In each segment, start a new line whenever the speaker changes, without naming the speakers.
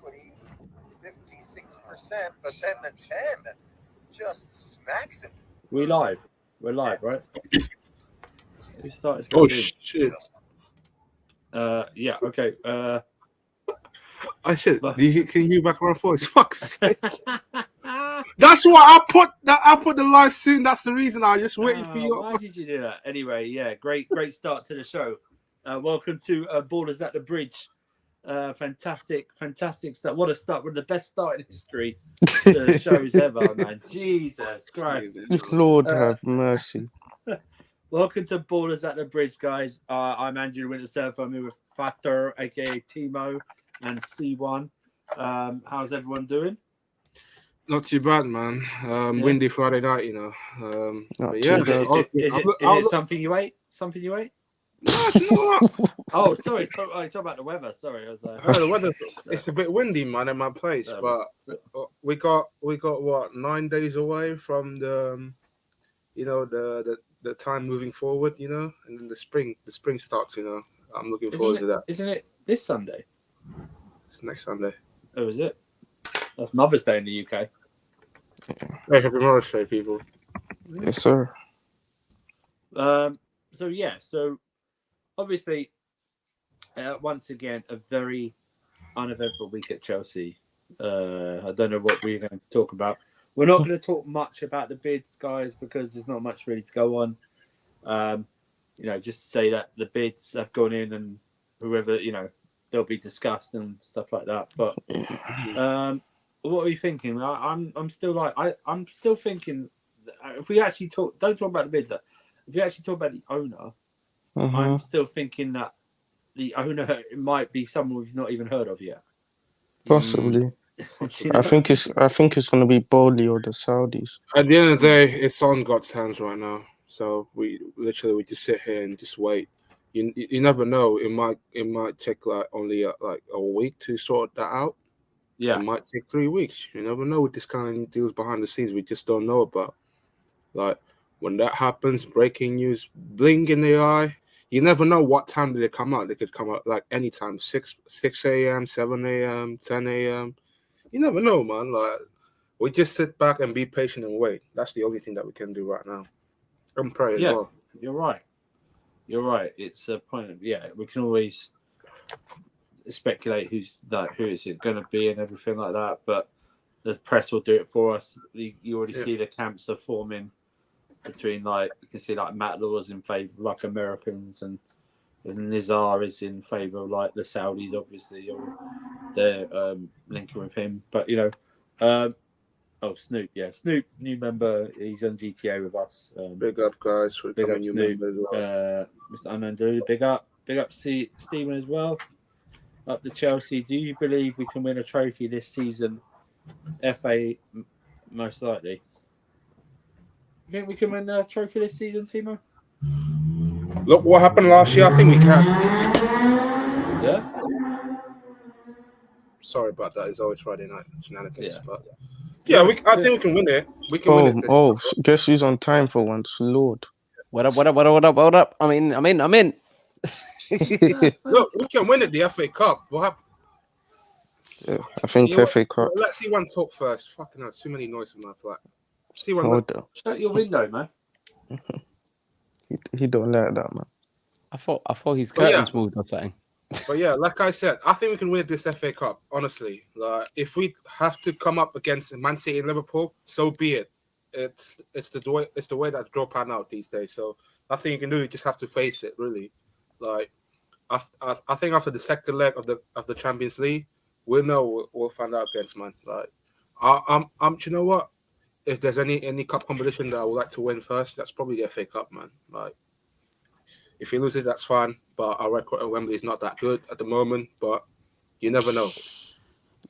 equity, 56%, but then the 10 just smacks him.
We're live, right?
Oh shit!
Yeah, okay.
I should. Can you hear background voice? Fuck's sake! That's why I put the live soon. That's the reason. I just waiting for you.
Why did you do that? Anyway, yeah, great start to the show. Welcome to Borders at the Bridge. Fantastic start. What a start. One of the best start in history. The shows ever, man. Jesus Christ.
Lord have mercy.
Welcome to Borders at the Bridge, guys. I'm Andrew Wintersurf. I'm here with Fatter, aka Timo, and C1. How's everyone doing?
Not too bad, man. Windy Friday night, you know. But yeah,
Is it something you ate? Something you ate?
No, it's not.
Oh, sorry. Talk about the weather. Sorry, I was like,
The weather. It's a bit windy, man, in my place. But we got what 9 days away from the, the time moving forward, you know, and then the spring starts. You know, I'm looking forward to that.
Isn't it this Sunday?
It's next Sunday.
Oh, is it? That's Mother's Day in the UK.
Hey, happy Mother's Day, people.
Yes, sir.
So obviously, once again, a very uneventful week at Chelsea. I don't know what we're going to talk about. We're not going to talk much about the bids, guys, because there's not much really to go on. Just say that the bids have gone in and whoever, they'll be discussed and stuff like that. But what are you thinking? I'm still thinking if we actually don't talk about the bids. If we actually talk about the owner, I'm still thinking that the owner might be someone we've not even heard of yet.
Possibly. I think it's going to be Bowley or the Saudis.
At the end of the day, it's on God's hands right now. So we just sit here and just wait. You never know. It might take only a week to sort that out.
Yeah,
it might take 3 weeks. You never know with this kind of deals behind the scenes. We just don't know about. Like when that happens, breaking news, blink in the eye. You never know what time they come out. They could come out like anytime, 6 a.m., 7 a.m., 10 a.m. You never know, man. Like we just sit back and be patient and wait. That's the only thing that we can do right now. I'm praying as well.
You're right. It's a point of we can always speculate who is it going to be and everything like that, but the press will do it for us. You already see the camps are forming between you can see Matt Law's in favour of Americans and Nizar is in favour of the Saudis, obviously, or they're linking with him. But Snoop, Snoop, new member, he's on GTA with us.
Big up, guys.
Big up, Snoop. Mr. Anandu, big up Stephen as well. Up to Chelsea. Do you believe we can win a trophy this season? FA, most likely. You think we can win a trophy this season, Timo?
Look what happened last year. I think we can.
Yeah.
Sorry about that. It's always Friday night shenanigans, but I think we can win it. We can win it.
Guess who's on time for once, Lord.
What up? I'm in.
Look, we can win it. The FA Cup. What happened?
Yeah, I think FA Cup.
Let's see one talk first. Fucking hell, too many noises in my flat. See one.
Shut your window, man.
He don't like that, man.
I thought his curtains moved or something.
But yeah, like I said, I think we can win this FA Cup. Honestly, if we have to come up against Man City and Liverpool, so be it. It's the way that draw pan out these days. So nothing you can do. You just have to face it. Really, I think after the second leg of the Champions League, we'll find out against man. You know what? If there's any cup competition that I would like to win first, that's probably the FA Cup, man. If you lose it, that's fine. But our record at Wembley is not that good at the moment. But you never know.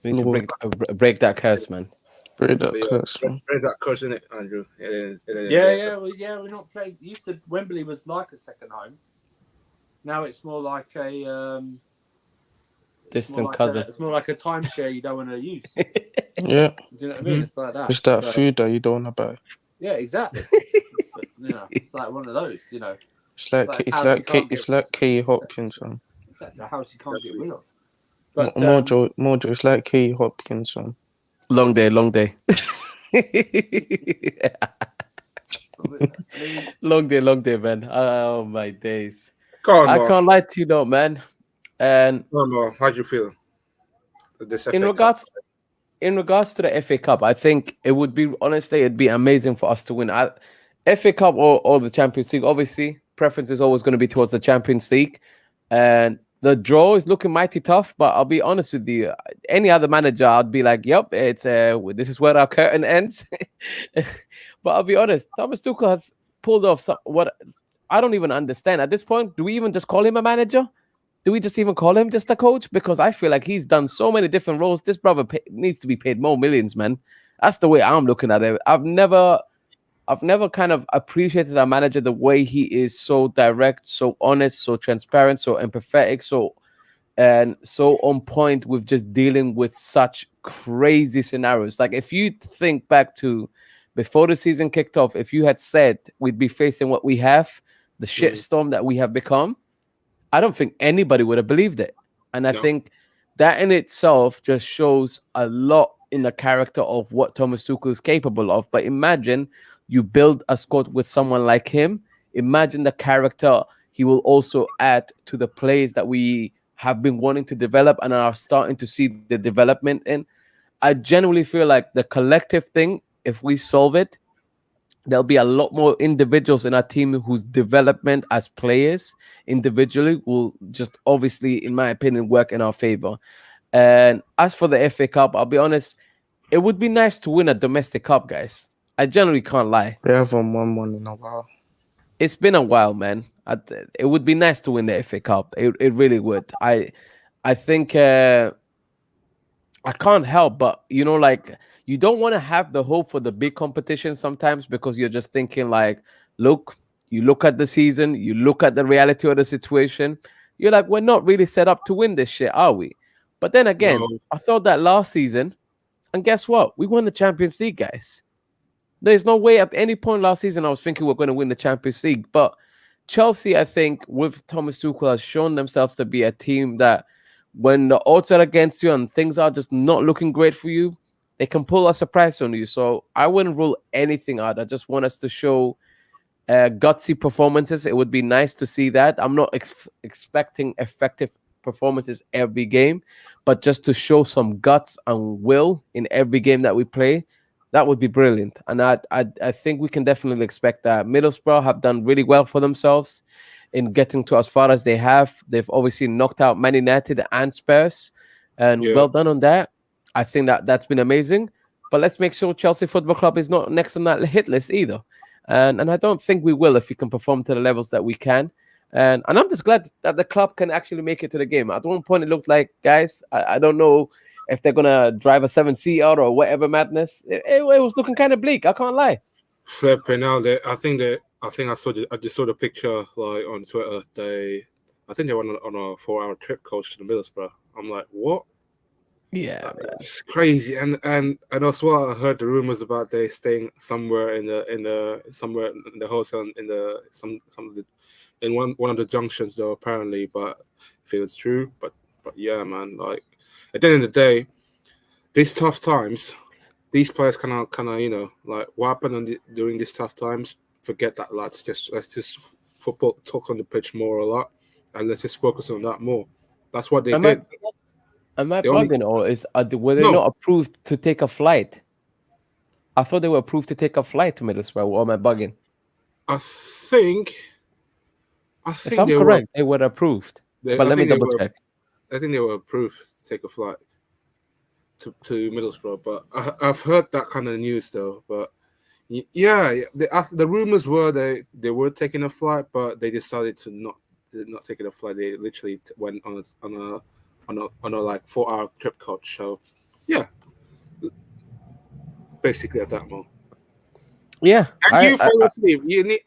We need to break that curse, man.
Break that
curse, innit, Andrew?
We're not playing. Wembley was like a second home. Now it's more like a
distant cousin.
It's more like a timeshare you don't want to use.
Yeah.
Do you know what I mean? It's like that.
It's that food that you don't want to buy.
Yeah, exactly. It's like one of those, It's
like Kay Hopkins.
Exactly, a house you can't get rid of. But
Mojo is like Katie Hopkins, man.
Long day. long day, long day, man. Oh my days.
Go on,
I
Mark.
can't lie to you though, man. And
Go on, Mark. How do you feel? This FA
in
Cup?
regards to the FA Cup, I think it would be honestly it'd be amazing for us to win FA Cup or the Champions League. Obviously, preference is always going to be towards the Champions League, and the draw is looking mighty tough. But I'll be honest with you, any other manager, I'd be like, "Yep, it's this is where our curtain ends." But I'll be honest, Thomas Tuchel has pulled off what I don't even understand at this point. Do we even just call him a manager? Do we just even call him just a coach? Because I feel like he's done so many different roles. This brother needs to be paid more millions, man. That's the way I'm looking at it. I've never kind of appreciated a manager the way he is, so direct, so honest, so transparent, so empathetic, so on point with just dealing with such crazy scenarios. Like if you think back to before the season kicked off, if you had said we'd be facing what we have, the shitstorm that we have become, I don't think anybody would have believed it. And I think that in itself just shows a lot in the character of what Thomas Tuchel is capable of. But imagine you build a squad with someone like him. Imagine the character he will also add to the plays that we have been wanting to develop and are starting to see the development in. I genuinely feel like the collective thing, if we solve it, there'll be a lot more individuals in our team whose development as players individually will just obviously, in my opinion, work in our favor. And as for the FA Cup, I'll be honest, it would be nice to win a domestic cup, guys. I generally can't lie.
We haven't won one in a while.
It's been a while, man. It would be nice to win the FA Cup. It really would. I think I can't help but, like, you don't want to have the hope for the big competition sometimes because you're just thinking like, you look at the season, you look at the reality of the situation. You're like, we're not really set up to win this shit, are we? But then again, I thought that last season, and guess what? We won the Champions League, guys. There's no way at any point last season I was thinking we're going to win the Champions League. But Chelsea, I think, with Thomas Tuchel, has shown themselves to be a team that when the odds are against you and things are just not looking great for you, they can pull a surprise on you. So I wouldn't rule anything out. I just want us to show gutsy performances. It would be nice to see that. I'm not expecting effective performances every game, but just to show some guts and will in every game that we play, that would be brilliant. And I think we can definitely expect that. Middlesbrough have done really well for themselves in getting to as far as they have. They've obviously knocked out Man United and Spurs, and well done on that. I think that's been amazing. But let's make sure Chelsea Football Club is not next on that hit list either. And I don't think we will if we can perform to the levels that we can. And I'm just glad that the club can actually make it to the game. At one point, it looked like, guys, I don't know if they're going to drive a 7C out or whatever madness. It was looking kind of bleak. I can't lie.
Flipping out. I think I just saw the picture like on Twitter. I think they went on a 4-hour trip, coach, to the Middlesbrough. I'm like, what?
Yeah,
it's crazy. And also I heard the rumors about they staying somewhere in the hotel in one of the junctions though, apparently. But if it's true, but yeah, man, like at the end of the day, these tough times, these players kind of like what happened during these tough times. Forget that, lads. Let's just football talk on the pitch more a lot, and let's just focus on that more. That's what they did.
Am I bugging, or were they not approved to take a flight? I thought they were approved to take a flight to Middlesbrough. Or am I bugging?
I think
if I'm correct, they were approved. But let me double check.
I think they were approved to take a flight to Middlesbrough. But I've heard that kind of news though. But yeah, the rumors were they were taking a flight, but they decided to not taking a flight. They literally went on a like 4-hour trip, coach. So yeah, basically at that moment.
Yeah,
and you fall asleep. You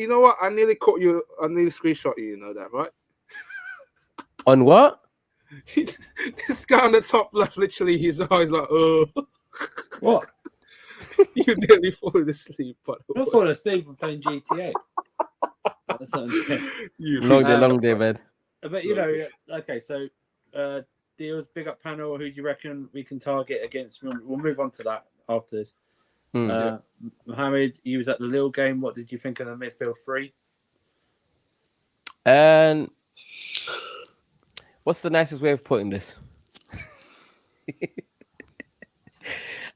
know what? I nearly caught you. I nearly screenshot you. You know that, right?
On what?
This guy on the top left, literally, his eyes like, oh.
What?
You nearly fallen asleep.
I'm falling asleep and playing GTA.
Long day, man.
But okay, so deals, big up panel. Who do you reckon we can target against? We'll move on to that after this. Mohammed, you was at the Lille game. What did you think of the midfield three?
And what's the nicest way of putting this?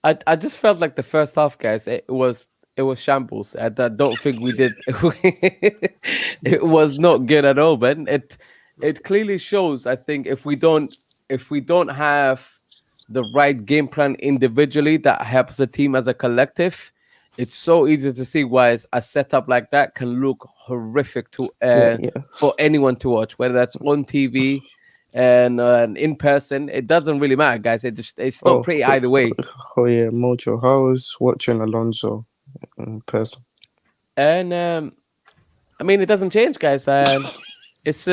I just felt like the first half, guys, it was shambles. I don't think we did. It was not good at all, man. It clearly shows. I think if we don't have the right game plan individually that helps the team as a collective, it's so easy to see why a setup like that can look horrific to for anyone to watch, whether that's on TV and in person. It doesn't really matter, guys. It's not pretty either way.
Oh yeah, Mojo. How was watching Alonso in person?
And I mean, it doesn't change, guys. It's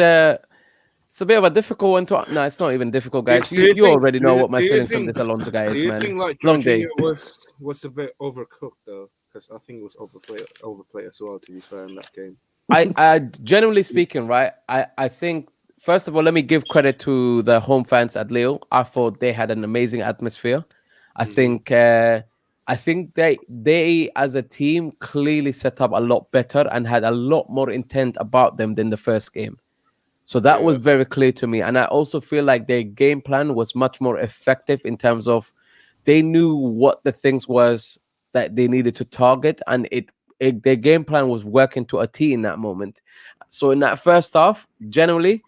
a bit of a difficult one to. No, it's not even difficult, guys. You already know what my feelings on this Alonso guy is,
man. Do you think like
long day
was a bit overcooked though? Because I think it was overplayed as well. To be fair, in that game.
I generally speaking, right? I think first of all, let me give credit to the home fans at Lille. I thought they had an amazing atmosphere. I think they as a team clearly set up a lot better and had a lot more intent about them than the first game. So that was very clear to me. And I also feel like their game plan was much more effective in terms of they knew what the things was that they needed to target, and their game plan was working to a T in that moment. So in that first half, generally,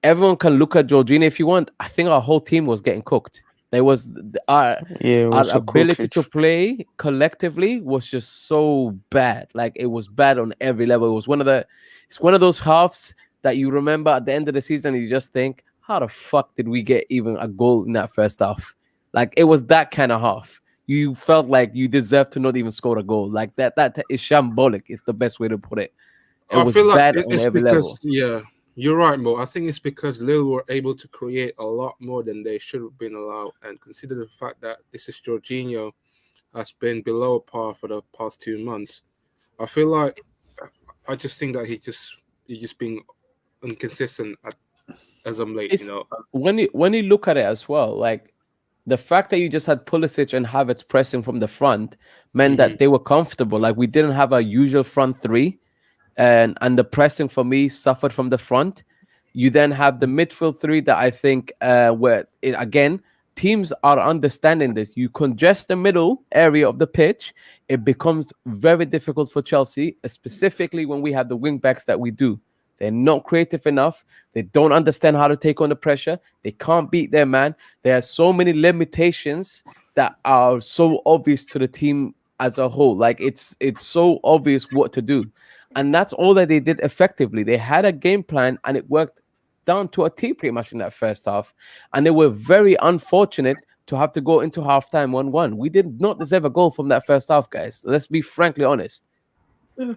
everyone can look at Jorginho if you want. I think our whole team was getting cooked. There was our ability to play collectively was just so bad. Like it was bad on every level. It was it's one of those halves that you remember at the end of the season. And you just think, how the fuck did we get even a goal in that first half? Like it was that kind of half. You felt like you deserved to not even score a goal. Like that is shambolic. It's the best way to put it.
I feel like it's because, level. You're right, Mo. I think it's because Lille were able to create a lot more than they should have been allowed. And consider the fact that this is Jorginho has been below par for the past 2 months. I feel like I just think that he's just being inconsistent as of late.
When you look at it as well, like the fact that you just had Pulisic and Havertz pressing from the front meant that they were comfortable. Like we didn't have a usual front three. And the pressing for me suffered from the front. You then have the midfield three that I think again, teams are understanding this. You congest the middle area of the pitch, it becomes very difficult for Chelsea, specifically when we have the wing backs that we do. They're not creative enough. They don't understand how to take on the pressure. They can't beat their man. There are so many limitations that are so obvious to the team as a whole. Like it's so obvious what to do. And that's all that they did effectively. They had a game plan and it worked down to a T pretty much in that first half. And they were very unfortunate to have to go into halftime 1-1. We did not deserve a goal from that first half, guys. Let's be frankly honest.
Ooh,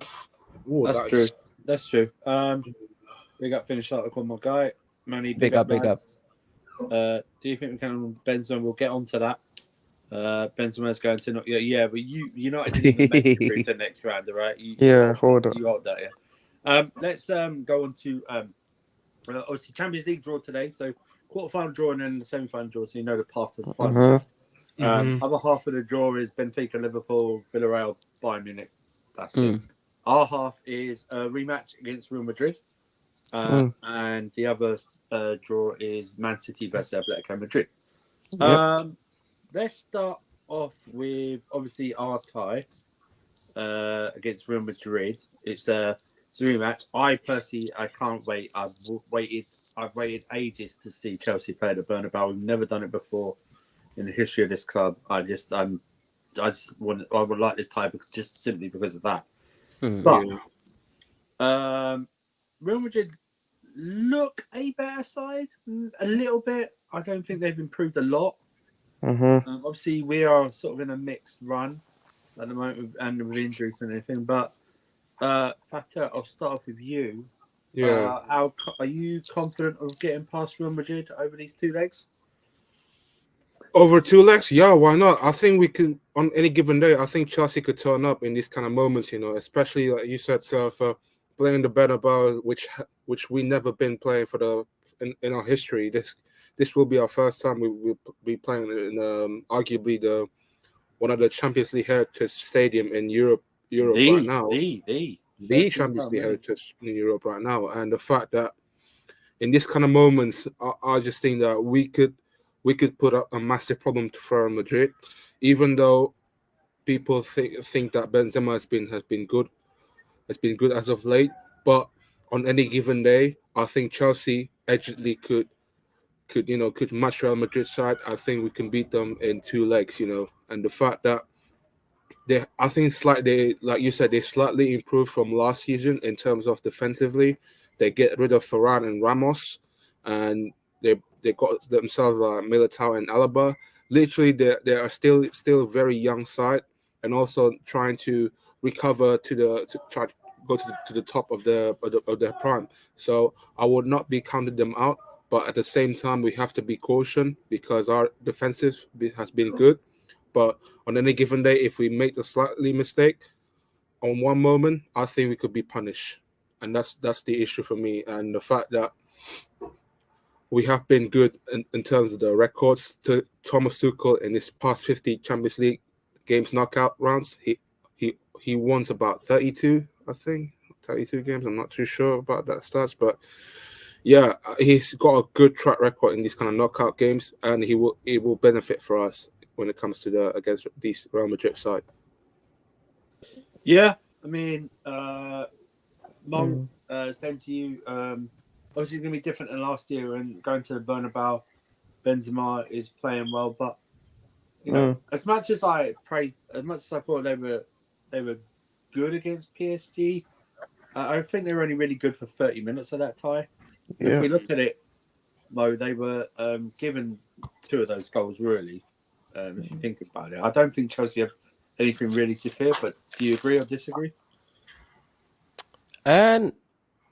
that's true. Big up, finish article, my guy. Manny, big up. Do you think we can Benzema? We'll get on to that. Benzema's going to not. Yeah, but United didn't even make it through to the next round, right?
Hold on.
You hold that, yeah. Let's go on to obviously Champions League draw today. So quarterfinal draw and then the semi-final draw. So you know the path to the final. Other half of the draw is Benfica, Liverpool, Villarreal, Bayern Munich. That's it. Our half is a rematch against Real Madrid, and the other draw is Man City versus Atletico Madrid. Let's start off with obviously our tie against Real Madrid. It's a rematch. I can't wait. I've waited ages to see Chelsea play at the Bernabeu. We've never done it before in the history of this club. I would like this tie just simply because of that. But Real Madrid look a better side a little bit. I don't think they've improved a lot. Obviously, we are sort of in a mixed run at the moment and with injuries and everything. But Fatah, I'll start off with you. Yeah. Are you confident of getting past Real Madrid over these 2 legs?
Over 2 legs? Yeah, why not? I think we can, on any given day, I think Chelsea could turn up in these kind of moments, especially like you said, for playing the Bernabeu, which we never been playing in our history. this will be our first time we will be playing in arguably one of the Champions League heritage stadium in Europe right now. The Champions League heritage in Europe right now, and the fact that in this kind of moments, I just think that we could put up a massive problem to Real Madrid, even though people think that Benzema has been good as of late. But on any given day, I think Chelsea edgedly could match Real Madrid side. I think we can beat them in 2 legs, and the fact that I think slightly, like you said, they slightly improved from last season in terms of defensively. They get rid of Varane and Ramos, and they got themselves Militao and Alaba. Literally, they are still a very young side, and also trying to recover to try to go to the top of their prime. So I would not be counting them out, but at the same time, we have to be cautious because our defensive has been good. But on any given day, if we make a slightly mistake on one moment, I think we could be punished. And that's the issue for me. And the fact that we have been good in terms of the records. To Thomas Tuchel in his past 50 Champions League games knockout rounds, he won about 32, I think. 32 games. I'm not too sure about that stats, but yeah, he's got a good track record in these kind of knockout games, and he will benefit for us when it comes to against these Real Madrid side.
Yeah, I mean, Mon, same to you. Obviously, it's going to be different than last year, and going to the Bernabeu, Benzema is playing well. But as much as I thought they were good against PSG, I think they were only really good for 30 minutes of that tie. Yeah. If we look at it, Mo, they were given 2 of those goals really. If you think about it, I don't think Chelsea have anything really to fear. But do you agree or disagree?
And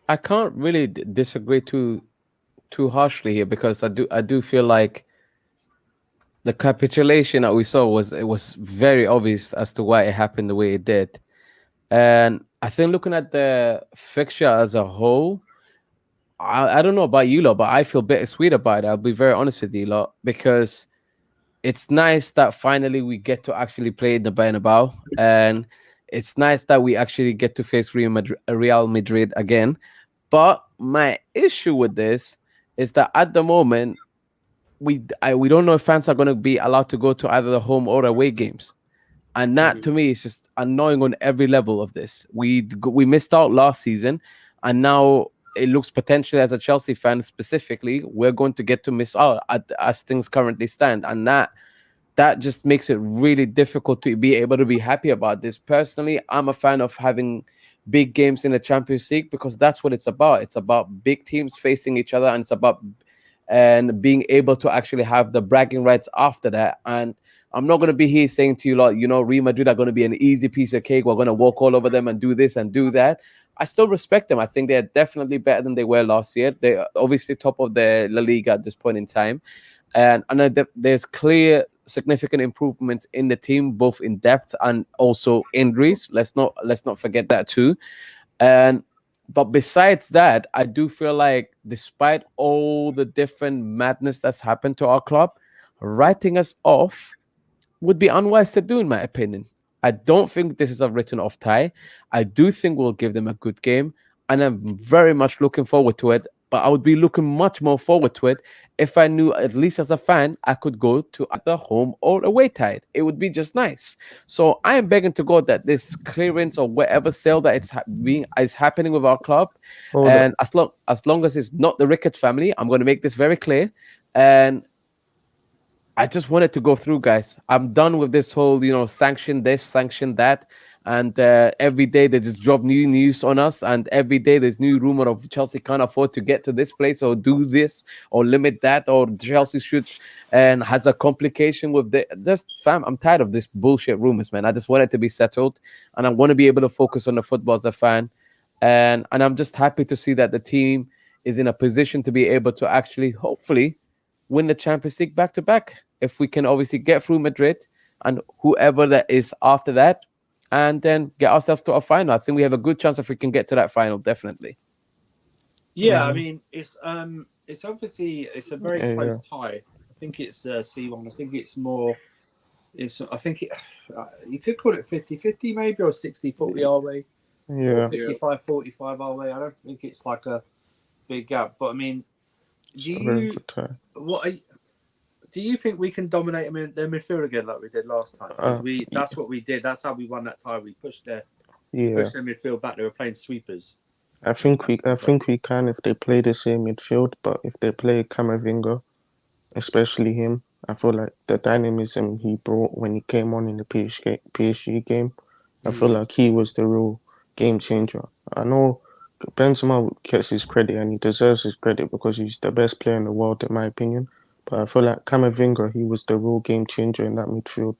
I can't really disagree too harshly here, because I do feel like the capitulation that we saw was very obvious as to why it happened the way it did. And I think looking at the fixture as a whole, I don't know about you lot, but I feel bittersweet about it. I'll be very honest with you lot, because it's nice that finally we get to actually play in the Bernabeu, and it's nice that we actually get to face Real Madrid again. But my issue with this is that at the moment, we don't know if fans are going to be allowed to go to either the home or away games. And that, to me, is just annoying on every level of this. We missed out last season, and now it looks potentially, as a Chelsea fan specifically, we're going to get to miss out as things currently stand. And that just makes it really difficult to be able to be happy about this. Personally, I'm a fan of having big games in the Champions League, because that's what it's about. It's about big teams facing each other, and it's about being able to actually have the bragging rights after that. And I'm not going to be here saying to you, like, Real Madrid are going to be an easy piece of cake. We're going to walk all over them and do this and do that. I still respect them. I think they're definitely better than they were last year. They're obviously top of the La Liga at this point in time. And there's clear, significant improvements in the team, both in depth and also injuries. Let's not forget that too. But besides that, I do feel like despite all the different madness that's happened to our club, writing us off would be unwise to do, in my opinion. I don't think this is a written off tie. I do think we'll give them a good game, and I'm very much looking forward to it. But I would be looking much more forward to it if I knew, at least as a fan, I could go to either home or away tie. It would be just nice. So I am begging to God that this clearance or whatever sale that is happening with our club, as long as it's not the Ricketts family, I'm going to make this very clear. And I just want it to go through, guys. I'm done with this whole, sanction this, sanction that. And every day they just drop new news on us. And every day there's new rumor of Chelsea can't afford to get to this place or do this or limit that, or Chelsea should and has a complication with the fam. I'm tired of this bullshit rumors, man. I just want it to be settled. And I want to be able to focus on the football as a fan. And I'm just happy to see that the team is in a position to be able to actually, hopefully, win the Champions League back-to-back. If we can obviously get through Madrid and whoever that is after that, and then get ourselves to a final. I think we have a good chance if we can get to that final, definitely.
Yeah, I mean, it's it's obviously a very
Yeah,
close tie. I think it's C1. I think it's more. I think you could call it 50-50 maybe, or 60-40 our way, or
yeah.
55-45 our way. I don't think it's like a big gap. But I mean,
It's
do
a very
you
good tie.
do you think we can dominate them in their midfield again like we did last time? Because that's what we did. That's how we won that tie. We pushed their midfield back. They were playing sweepers.
I think we can if they play the same midfield, but if they play Camavinga, especially him, I feel like the dynamism he brought when he came on in the PSG game, I feel like he was the real game changer. I know Benzema gets his credit and he deserves his credit because he's the best player in the world in my opinion. But I feel like Camavinga, he was the real game changer in that midfield.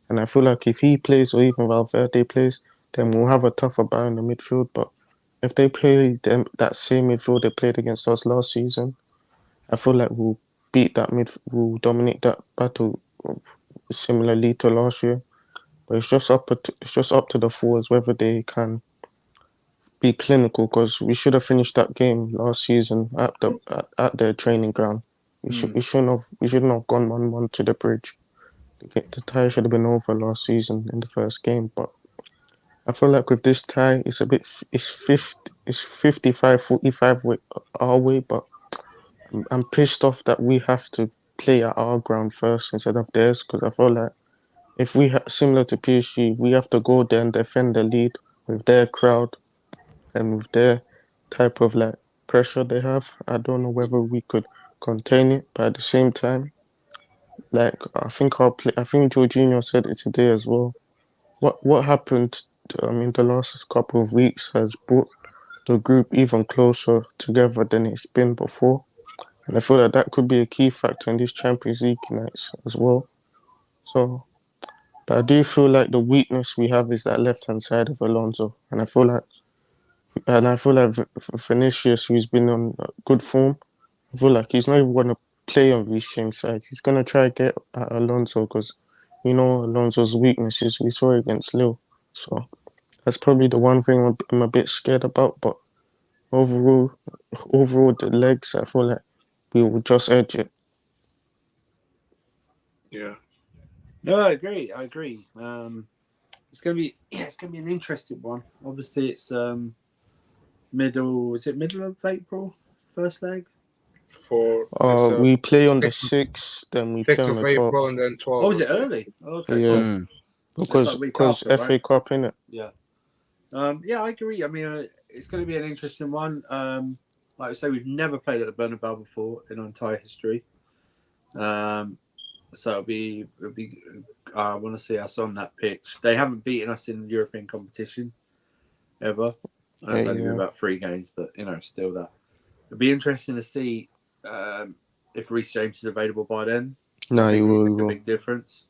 And I feel like if he plays or even Valverde plays, then we'll have a tougher battle in the midfield. But if they play that same midfield they played against us last season, I feel like we'll dominate that battle similarly to last year. But it's just up to the forwards whether they can be clinical because we should have finished that game last season at their training ground. We shouldn't have gone 1-1 to the bridge. The tie should have been over last season in the first game, but I feel like with this tie, it's 55-45 our way, but I'm pissed off that we have to play at our ground first instead of theirs because I feel like if we similar to PSG, we have to go there and defend the lead with their crowd and with their type of like pressure they have. I don't know whether we could contain it, but at the same time, like I think Jorginho said it today as well. What happened? The last couple of weeks has brought the group even closer together than it's been before, and I feel like that could be a key factor in these Champions League nights as well. So, but I do feel like the weakness we have is that left hand side of Alonso, and I feel like Vinicius, who's been on good form, I feel like he's not even going to play on Visham's side. He's going to try to get at Alonso because Alonso's weaknesses we saw against Lille. So that's probably the one thing I'm a bit scared about. But overall, the legs, I feel like we will just edge it.
Yeah.
No, I agree. It's gonna be an interesting one. Obviously, it's middle of April, first leg?
We play on the 6th, then we play on the 12th.
April and then 12th.
Oh, is it early? Okay.
Yeah, because
after,
FA Cup, innit?
Yeah. Yeah, I agree. I mean, it's going to be an interesting one. Like I say, we've never played at the Bernabeu before in our entire history. So it'll be. I want to see us on that pitch. They haven't beaten us in European competition ever. It's only been about 3 games, but still that. It'll be interesting to see if Reece James is available by then.
No, he will.
Make a big difference.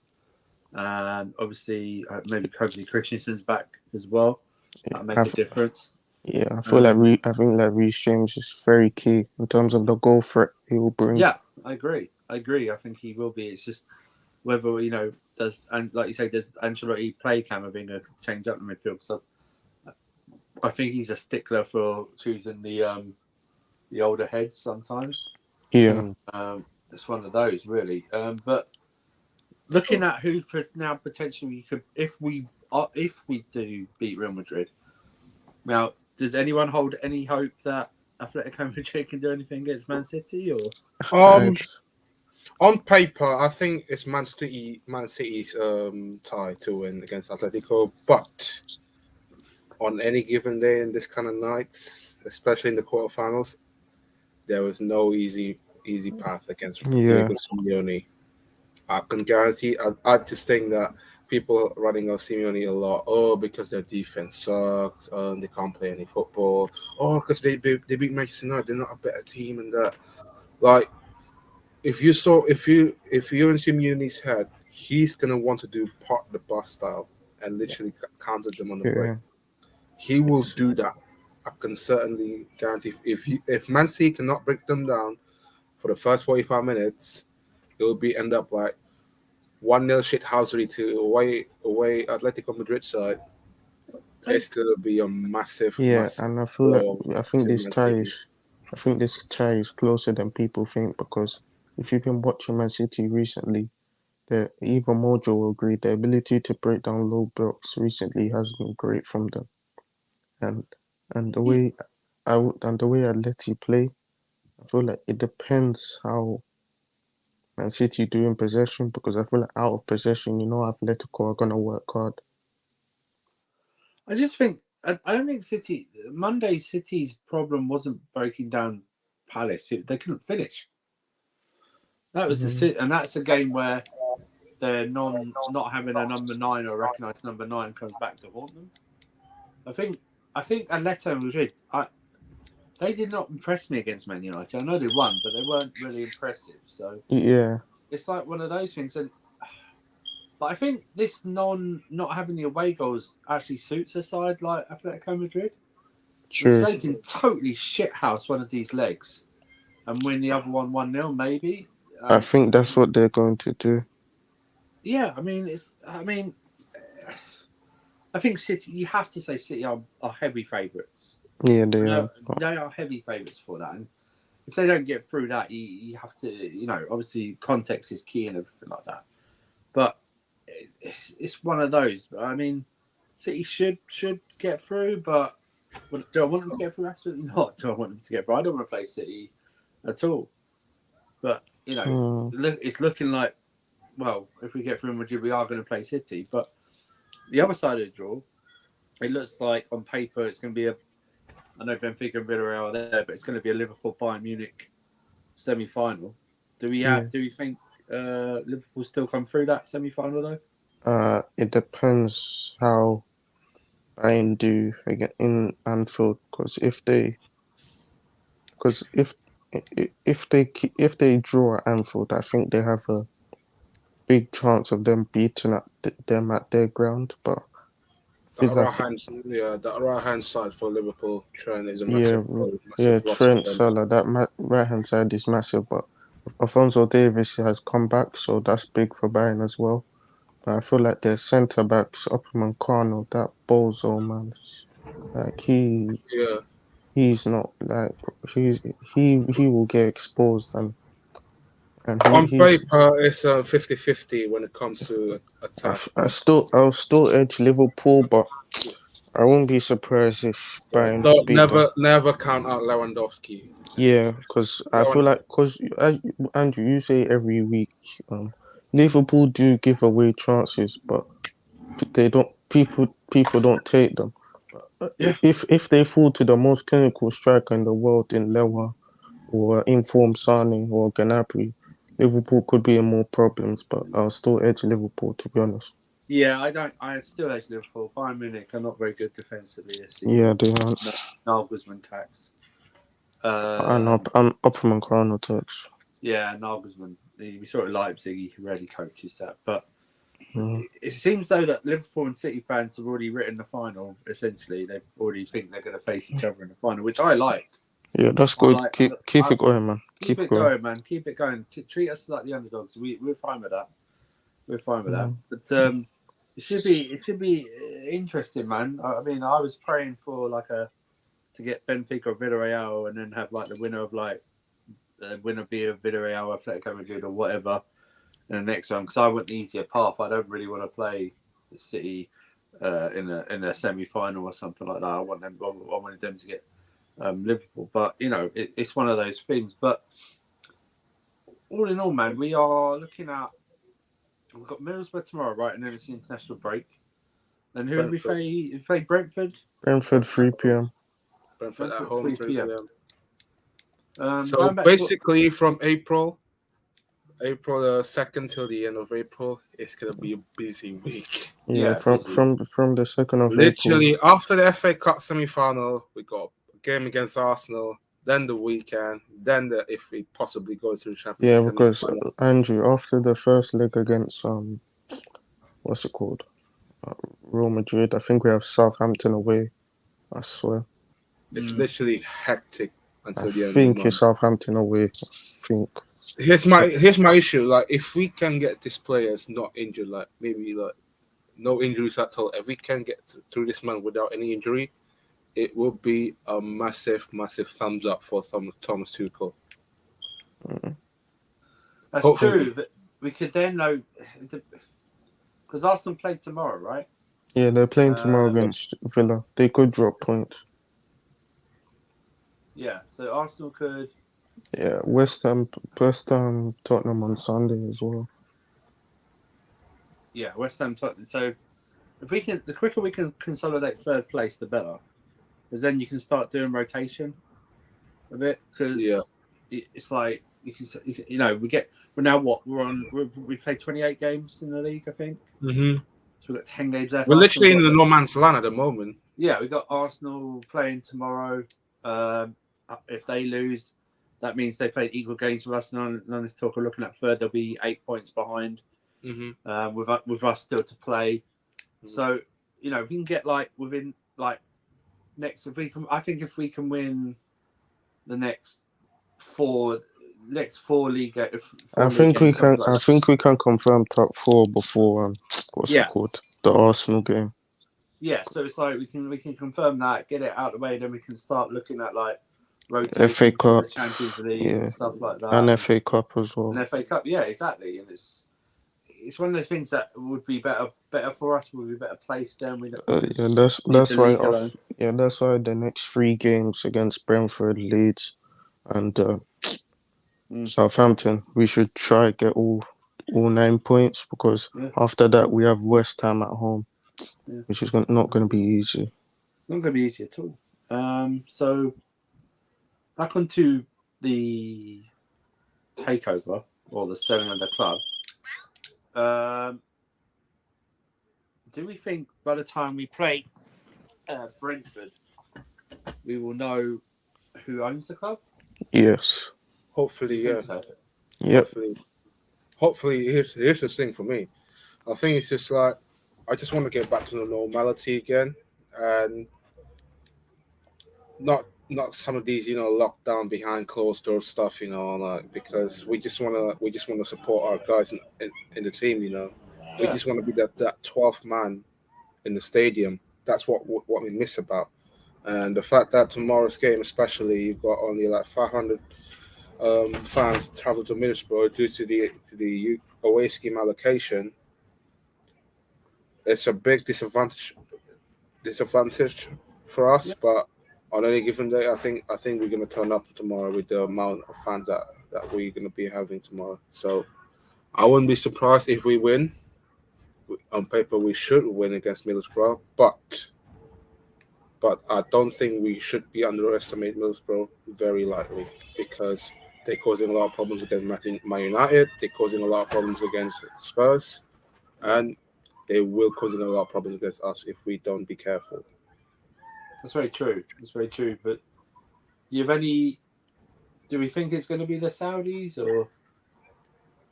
And obviously, maybe hopefully Christensen's back as well. That'll make a difference.
Yeah, I feel like Reece James is very key in terms of the goal threat he will bring.
Yeah, I agree. I think he will be. It's just whether like you say, does Ancelotti play Camavinga to change up the midfield? Because I think he's a stickler for choosing the older heads sometimes.
Yeah.
It's one of those really. But looking at who now potentially could, if we do beat Real Madrid, now does anyone hold any hope that Atletico Madrid can do anything against Man City? Or
on paper, I think it's Man City's tie to win against Atletico, but on any given day in this kind of nights, especially in the quarterfinals, there was no easy path against Diego Simeone. I can guarantee. I just think that people are running off Simeone a lot. Oh, because their defense sucks. They can't play any football. Oh, because they beat Manchester United. They're not a better team, and that. Like, if you're in Simeone's head, he's gonna want to do part the bus style and literally counter them on the break. He will do that. I can certainly guarantee. If Man City cannot break them down for the first 45 minutes, it will end up like 1-0 shithousery to away Atletico Madrid side. It's gonna be a massive.
And I feel like I think this tie I think this tie is closer than people think because if you've been watching Man City recently, even Mojo will agree the ability to break down low blocks recently has been great from them, and and the way and the way Atleti play, I feel like it depends how Man City do in possession because I feel like out of possession, Atletico are gonna work hard.
I just think I don't think City's problem wasn't breaking down Palace. They couldn't finish. That was and that's a game where they're not having a number 9 or a recognised number 9 comes back to haunt them. I think Atletico Madrid, they did not impress me against Man United. I know they won, but they weren't really impressive. So
Yeah,
it's like one of those things. But I think this not having the away goals actually suits a side like Atletico Madrid.
true.
Because they can totally shithouse one of these legs and win the other one 1-0 maybe.
I think that's what they're going to do.
Yeah, I think City. You have to say City are heavy favourites.
Yeah, they are.
They are heavy favourites for that. And if they don't get through that, you have to. Obviously context is key and everything like that. But it's one of those. I mean, City should get through, but do I want them to get through? Absolutely not. Do I want them to get through? I don't want to play City at all. But it's looking like, well, if we get through Madrid, we are going to play City. But the other side of the draw, it looks like on paper it's going to be I know Benfica and Villarreal are there, but it's going to be a Liverpool-Bayern Munich semi-final. Do we think Liverpool still come through that semi-final though?
It depends how Bayern do again in Anfield because if they draw at Anfield, I think they have a big chance of them beating them at their ground. But
that right hand side for Liverpool, Trent is a massive.
Trent Salah, that right hand side is massive. But Alphonso Davies has come back, so that's big for Bayern as well. But I feel like their centre backs, Upamecano, that bozo man, like he's not like he will get exposed and
on paper it's 50-50 when it comes to attack.
I'll still edge Liverpool, but I won't be surprised if Bayern
never count out Lewandowski.
Yeah, because I feel like Andrew, you say every week, Liverpool do give away chances, but they don't. People don't take them.
Yeah.
If they fall to the most clinical striker in the world in Lewa or informed Sane or Gnabry, Liverpool could be in more problems. But I'll still edge Liverpool, to be honest.
Yeah, I still edge Liverpool. Bayern Munich are not very good defensively this season.
Yeah, they aren't.
Nagelsmann tax.
I'm Upamecano tax.
Yeah, Nagelsmann. We saw it at Leipzig. He rarely coaches that, but it seems though that Liverpool and City fans have already written the final. Essentially, they already think they're going to face each other in the final, which I like.
Yeah, that's good. Keep it going, man.
Keep it going, man. Keep it going. Treat us like the underdogs. We're fine with that. We're fine with that. But it should be interesting, man. I mean, I was praying for to get Benfica or Villarreal and then have the winner of be a Villarreal, Atletico Madrid or whatever in the next one because I want the easier path. I don't really want to play the City in a semi-final or something like that. I wanted them to get Liverpool, but it's one of those things. But all in all, man, we are looking at. We've got Middlesbrough tomorrow, right, and then it's the international break. And who do we play? We play Brentford.
Brentford 3 p.m.
Brentford at home 3 p.m.
So
basically, from April 2nd till the end of April, it's gonna be a busy week.
Yeah, from the 2nd of
literally
April.
After the FA Cup semi-final, we got a game against Arsenal. Then the weekend. Then if we possibly go to the Champions League.
Yeah, because Andrew, after the first leg against what's it called, Real Madrid, I think we have Southampton away. I swear.
It's literally hectic until the end.
I think it's Southampton away. I think.
Here's my issue. Like, if we can get these players not injured, maybe no injuries at all. If we can get through this month without any injury, it will be a massive, massive thumbs up for Thomas Tuchel.
That's
Hopefully.
true. But we could then know because Arsenal played tomorrow, right?
Yeah, they're playing tomorrow against Villa. They could drop points.
Yeah, so Arsenal could.
Yeah, West Ham, Tottenham on Sunday as well.
Yeah, West Ham, Tottenham. So if we can, the quicker we can consolidate third place, the better. Because then you can start doing rotation a bit. Because it's like you know, we're now what we played 28 games in the league, I think.
Mm-hmm.
So we've got 10 games left.
We're literally in the no man's land at the moment.
Yeah, we've got Arsenal playing tomorrow. If they lose, that means they played equal games with us. None of this talk of looking at third, they'll be 8 points behind. With us still to play. So you know we can get like within like next. If we can, I think if we can win the next four league.
I think we can. I think we can confirm top 4 before what's it called? The Arsenal game.
Yeah, so it's like we can confirm that, get it out of the way, then we can start looking at like rotation
FA Cup,
the Champions League and stuff like that,
and FA Cup as well.
And FA Cup, yeah, exactly. And it's one of the things that would be better for us. Would be better placed then.
That's why. That's why the next 3 games against Brentford, Leeds, and Southampton, we should try get all 9 points because after that we have West Ham at home, which is not going to be easy.
Not going to be easy at all. So back onto the takeover or the selling of the club. Do we think by the time we play Brentford, we will know who owns the club?
Yes.
Hopefully, yeah.
So.
Yep.
Hopefully, here's the thing for me. I think it's just like I just want to get back to the normality again, and not some of these lockdown behind closed door stuff, like because we just want to support our guys in the team, We just want to be that 12th man in the stadium. That's what we miss about, and the fact that tomorrow's game, especially, you've got only like 500 fans travel to Middlesbrough due to the away scheme allocation. It's a big disadvantage for us, but on any given day, I think we're going to turn up tomorrow with the amount of fans that we're going to be having tomorrow. So I wouldn't be surprised if we win. On paper, we should win against Middlesbrough, but I don't think we should be underestimate Middlesbrough very lightly because they're causing a lot of problems against Man United. They're causing a lot of problems against Spurs, and they will causing a lot of problems against us if we don't be careful.
That's very true. But do we think it's going to be the Saudis or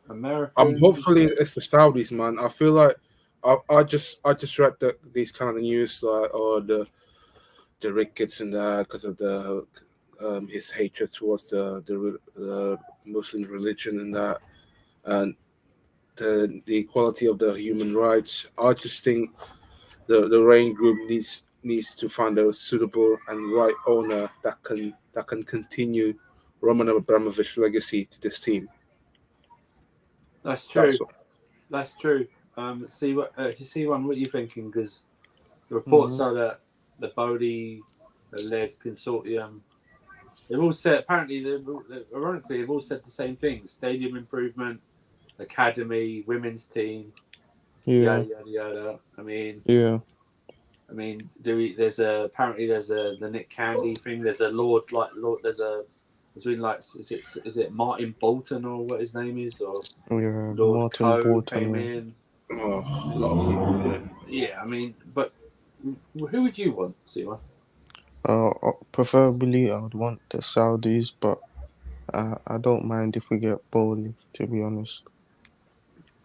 Americans?
Hopefully it's the Saudis, man. I feel like I just read these kind of news like the rickets and that because of the his hatred towards the Muslim religion and that, and the equality of the human rights. I just think the Rain Group needs to find a suitable and right owner that can continue Roman Abramovich's legacy to this team.
That's true. That's true. See what what are you thinking? Because the reports are that the Bodie, the Lev Consortium, they've all said ironically they've all said the same thing: stadium improvement, academy, women's team, yada yada yada. I mean, there's the Nick Candy thing. There's a is it Martin Bolton or what his name is or Lord
Martin
Coe
Bolton
came in.
A lot of people.
Yeah, I mean, but who would you want, Sima?
Preferably, I would want the Saudis, but I don't mind if we get Bowley, to be honest.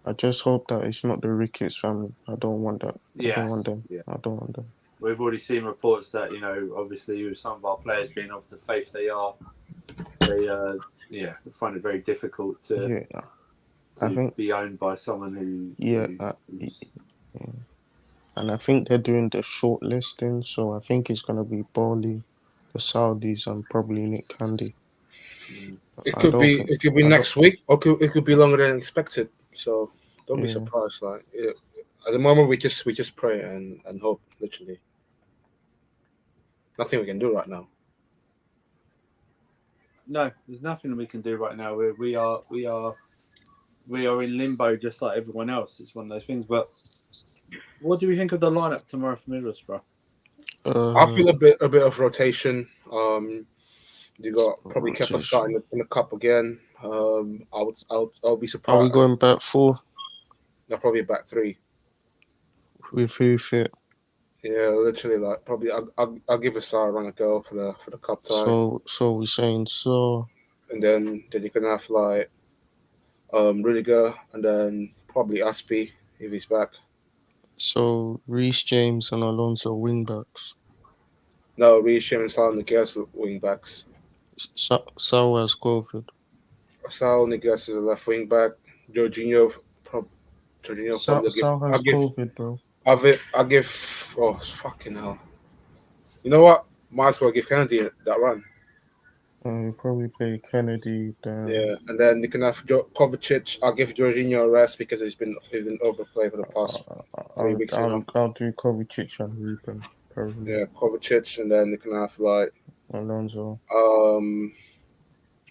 I just hope that it's not the Ricketts family. I don't want that.
Yeah.
I don't want them. Yeah. I don't want them.
We've already seen reports that, obviously with some of our players being of the faith they are, they find it very difficult to be owned by someone who.
and I think they're doing the short listing, so I think it's gonna be Bali, the Saudis, and probably Nick Candy.
It
I
could
don't
be
think.
it could be
I
next week, or it could be longer than expected. So don't be
Yeah.
surprised. Like at the moment, we just pray and hope. Literally, nothing we can do right now.
No, there's nothing we can do right now. We are in limbo, just like everyone else. It's one of those things. But what do we think of the lineup tomorrow for Middlesbrough?
I feel a bit of rotation. You got probably Kepa
rotation.
starting in the cup again. I'll be
Are
surprised.
we going back 4
They're probably back 3.
with who fit?
Yeah, literally, like probably I'll give a run a go for the cup tie,
So we're saying so.
and then you can have like Rudiger, and then probably Aspie if he's back.
So Reece James and Alonso wing backs.
No, Reece James and Niguez wing backs.
Saul has COVID.
Sal Niguez is a left wing back. Jorginho probably
Sal has COVID, bro.
I'll give. Oh fucking hell! You know what? Might as well give Kennedy that run.
You probably play Kennedy.
Yeah, and then you can have Kovacic. I'll give Jorginho a rest because he's been overplayed for the past 3 weeks now.
I'll do Kovacic and Ruben. Probably.
Yeah, Kovacic, and then you can have like
Alonso.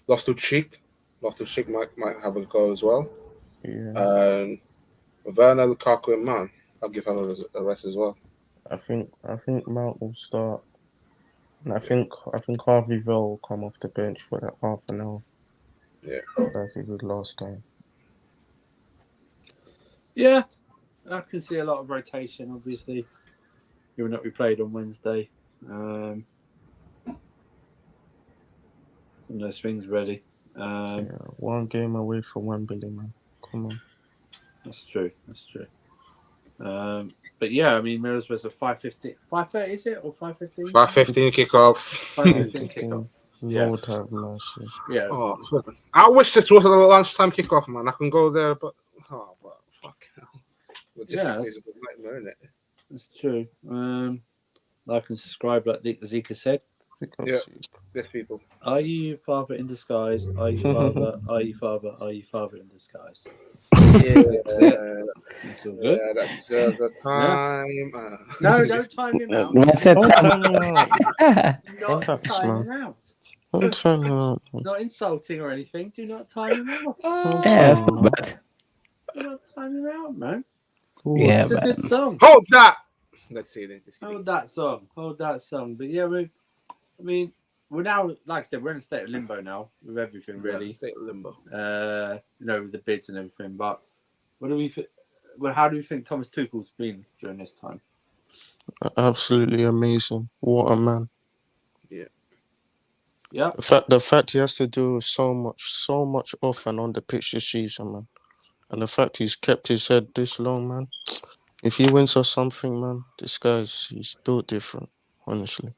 Loftus-Cheek. Loftus-Cheek might have a go as well.
Yeah.
Werner, Lukaku, and Man. I'll give him a rest as well.
I think Mount will start. And I think Harvey Vell will come off the bench for that half an hour.
Yeah.
Like he did last time.
Yeah, I can see a lot of rotation, obviously. Given that we played on Wednesday. And those things ready.
One game away from Wembley, man. Come on.
That's true. But yeah, I mean, Middlesbrough's at 5:50. 5:30 is it, or 5:15?
5:15 kickoff.
5:15 kickoff.
Lord have mercy.
Yeah.
Oh, I wish this wasn't a lunchtime kickoff, man. I can go there, but fuck hell.
Yeah,
It's a nightmare, isn't it?
That's true. Like and subscribe, like Zika said.
Yeah. Yes, people.
Are you father in disguise? Are you father? Are you father? Are you father in disguise?
Yeah,
It's all good.
that deserves a time.
No, don't time him out.
I said
Don't turn him out.
Not
Relax,
time
man.
him out.
Don't turn him out.
Not insulting or anything. Do not time him out.
Don't
Yeah,
turn
that's
him
not
out.
bad.
Do not time him out, man.
Yeah,
It's a
man.
good song.
Hold that. Let's see it.
Hold that song. But yeah, we're now, like I said, we're in a state of limbo now with everything, really.
State of limbo.
With the bids and everything. But how do we think Thomas Tuchel's been during this time?
Absolutely amazing. What a man.
Yeah.
The fact he has to do so much off and on the pitch this season, man. And the fact he's kept his head this long, man. If he wins us something, man, he's built different, honestly.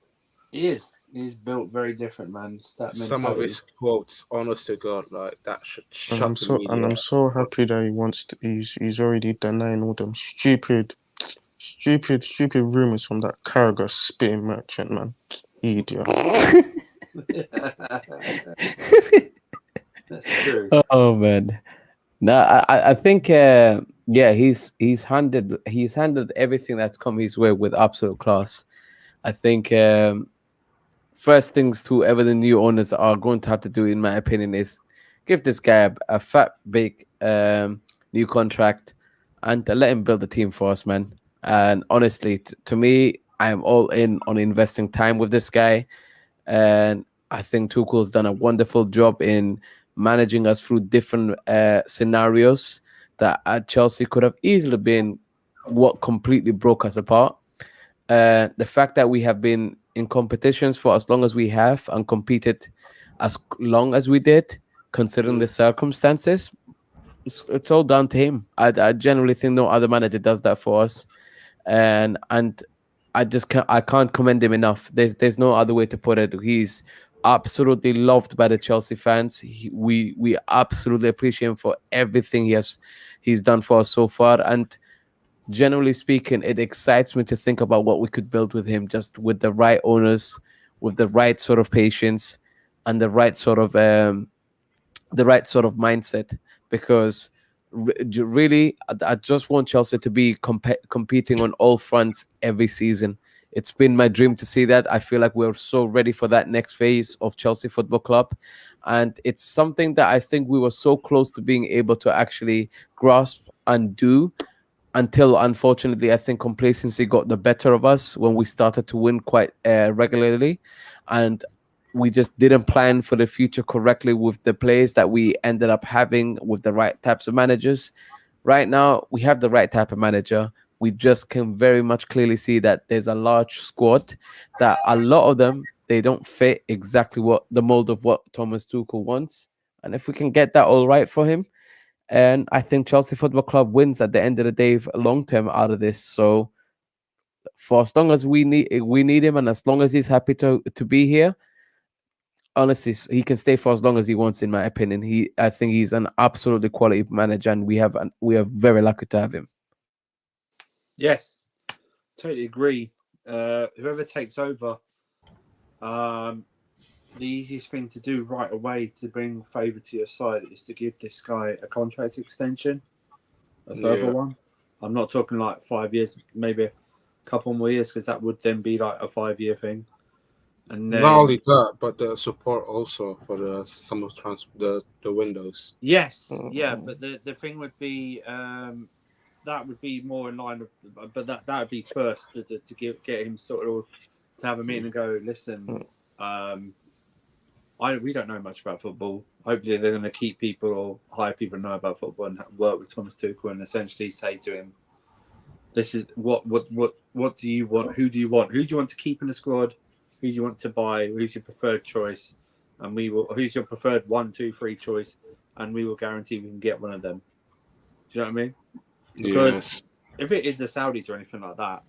He is. He's built very different, man. It's that
Some of
mentality.
his quotes, honest to God, like that should shut
And I'm so happy that he wants to. He's already denying all them stupid rumors from that Carragher spitting merchant, man. Idiot.
That's true.
Oh man, no, I think he's handled everything that's come his way with absolute class. I think first things to whoever the new owners are going to have to do, in my opinion, is give this guy a fat big new contract and let him build the team for us, man. And honestly, to me, I'm all in on investing time with this guy, and I think Tuchel's done a wonderful job in managing us through different scenarios that at Chelsea could have easily been what completely broke us apart. The fact that we have been in competitions for as long as we have and competed as long as we did, considering the circumstances, it's all down to him. I generally think no other manager does that for us, and I can't commend him enough. There's no other way to put it. He's absolutely loved by the Chelsea fans. We absolutely appreciate him for everything he's done for us so far. And generally speaking, it excites me to think about what we could build with him, just with the right owners, with the right sort of patience, and the right sort of mindset. Because really, I just want Chelsea to be competing on all fronts every season. It's been my dream to see that. I feel like we're so ready for that next phase of Chelsea Football Club. And it's something that I think we were so close to being able to actually grasp and do, until unfortunately I think complacency got the better of us when we started to win quite regularly, and we just didn't plan for the future correctly with the players that we ended up having with the right types of managers. Right now we have the right type of manager. We just can very much clearly see that there's a large squad that a lot of them, they don't fit exactly what the mold of what Thomas Tuchel wants. And if we can get that all right for him, and I think Chelsea Football Club wins at the end of the day long term out of this. So for as long as we need him, and as long as he's happy to be here, honestly, he can stay for as long as he wants. In my opinion, I think he's an absolutely quality manager, and we are very lucky to have him.
Yes, totally agree. Whoever takes over, the easiest thing to do right away to bring favour to your side is to give this guy a contract extension, a further one. I'm not talking like 5 years, maybe a couple more years, because that would then be like a 5-year thing. And then,
not only that, but the support also for the windows.
Yes, yeah, but the thing would be that would be more in line with, but that would be first to get him sort of to have a meeting and go, listen, we don't know much about football. Hopefully they're going to keep people or hire people who know about football and work with Thomas Tuchel and essentially say to him, this is what do you want? Who do you want? Who do you want to keep in the squad? Who do you want to buy? Who's your preferred choice? And who's your preferred 1, 2, 3 choice? And we will guarantee we can get one of them. Do you know what I mean? Because if it is the Saudis or anything like that,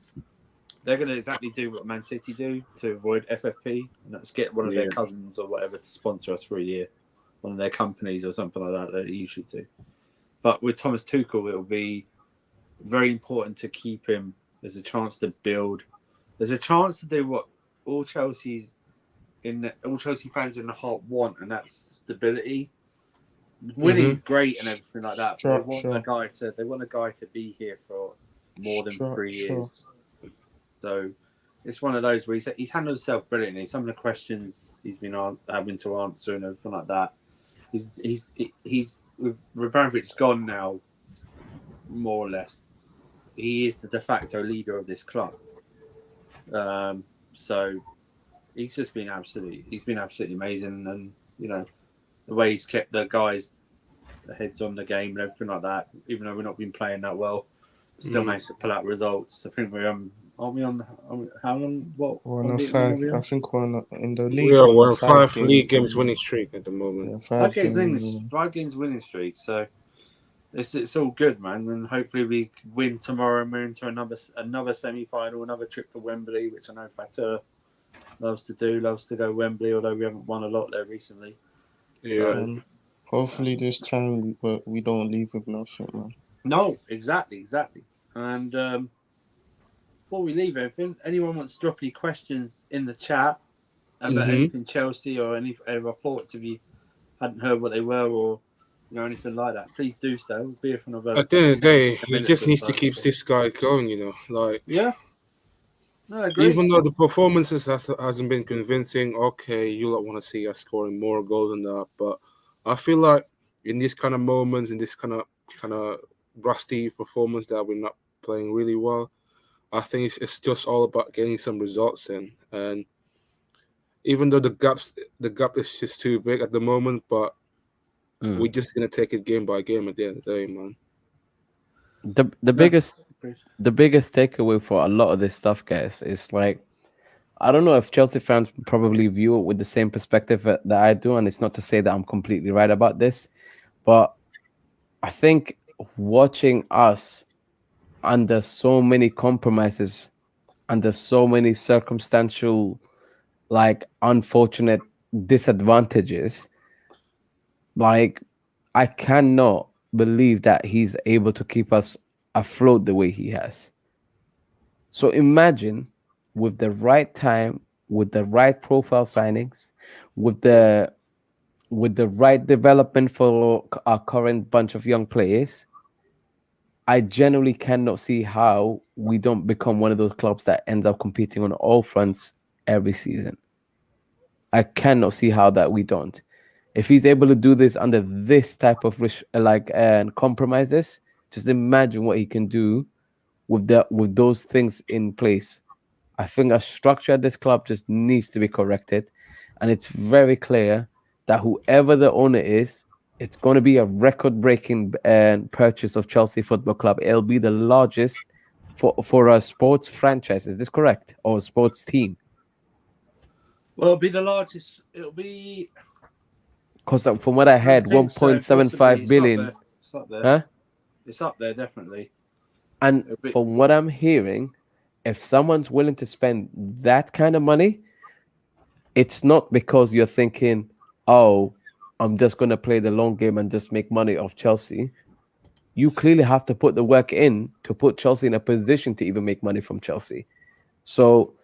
they're going to exactly do what Man City do to avoid FFP, and that's get one of their cousins or whatever to sponsor us for a year, one of their companies or something like that they usually do. But with Thomas Tuchel, it will be very important to keep him. There's a chance to build. There's a chance to do what all Chelsea fans in the heart want, and that's stability. Winning is great and everything like that. But they want a guy to be here for more than 3 years. So it's one of those where he's handled himself brilliantly. Some of the questions he's been having to answer and everything like that. He's with Abramovich gone now, more or less. He is the de facto leader of this club. So he's just been absolutely amazing, and you know the way he's kept the guys' heads on the game and everything like that. Even though we've not been playing that well, still managed to pull out results. I think we're aren't we on how long? What?
We're on 5. I think we're in the league.
We're on 5 league games winning streak at the moment.
Yeah,
5 games winning streak. So it's all good, man. And hopefully we win tomorrow and we're into another semi-final, another trip to Wembley, which I know Fatur loves to do. Loves to go Wembley, although we haven't won a lot there recently.
Yeah. Hopefully this time we don't leave with nothing, man.
No, exactly. And before we leave everything, anyone wants to drop any questions in the chat about anything Chelsea or any other thoughts, if you hadn't heard what they were or anything like that, please do so. We'll be here for another.
At the end of the day, he just needs to keep this guy going, like.
Yeah. No, I agree.
Even though the performances hasn't been convincing, okay, you don't want to see us scoring more goals than that, but I feel like in these kind of moments, in this kind of rusty performance that we're not playing really well, I think it's just all about getting some results in. And even though the gap is just too big at the moment, but we're just gonna take it game by game at the end of the day, man.
The biggest takeaway for a lot of this stuff, guys, is like, I don't know if Chelsea fans probably view it with the same perspective that I do, and it's not to say that I'm completely right about this, but I think watching us under so many compromises, under so many circumstantial, like unfortunate disadvantages, like I cannot believe that he's able to keep us afloat the way he has. So imagine with the right time, with the right profile signings, with the right development for our current bunch of young players, I generally cannot see how we don't become one of those clubs that ends up competing on all fronts every season. I cannot see how that we don't. If he's able to do this under this type of and compromise this, just imagine what he can do with those things in place. I think a structure at this club just needs to be corrected, and it's very clear that whoever the owner is, it's going to be a record-breaking purchase of Chelsea Football Club. It'll be the largest for a sports franchise. Is this correct? Or a sports team?
Well, it'll be the largest. It'll be
because from what I heard, 1.75 billion.
It's up there.
Huh?
It's up there, definitely.
And from what I'm hearing, if someone's willing to spend that kind of money, it's not because you're thinking, oh, I'm just going to play the long game and just make money off Chelsea. You clearly have to put the work in to put Chelsea in a position to even make money from Chelsea. So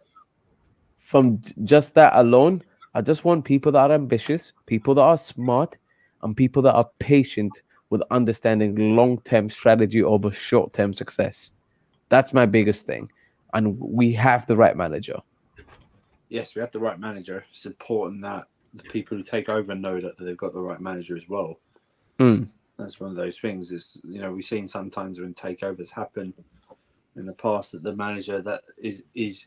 from just that alone, I just want people that are ambitious, people that are smart, and people that are patient with understanding long-term strategy over short-term success. That's my biggest thing. And we have the right manager.
Yes, we have the right manager. It's important that the people who take over know that they've got the right manager as well. That's one of those things. Is we've seen sometimes when takeovers happen in the past that the manager that is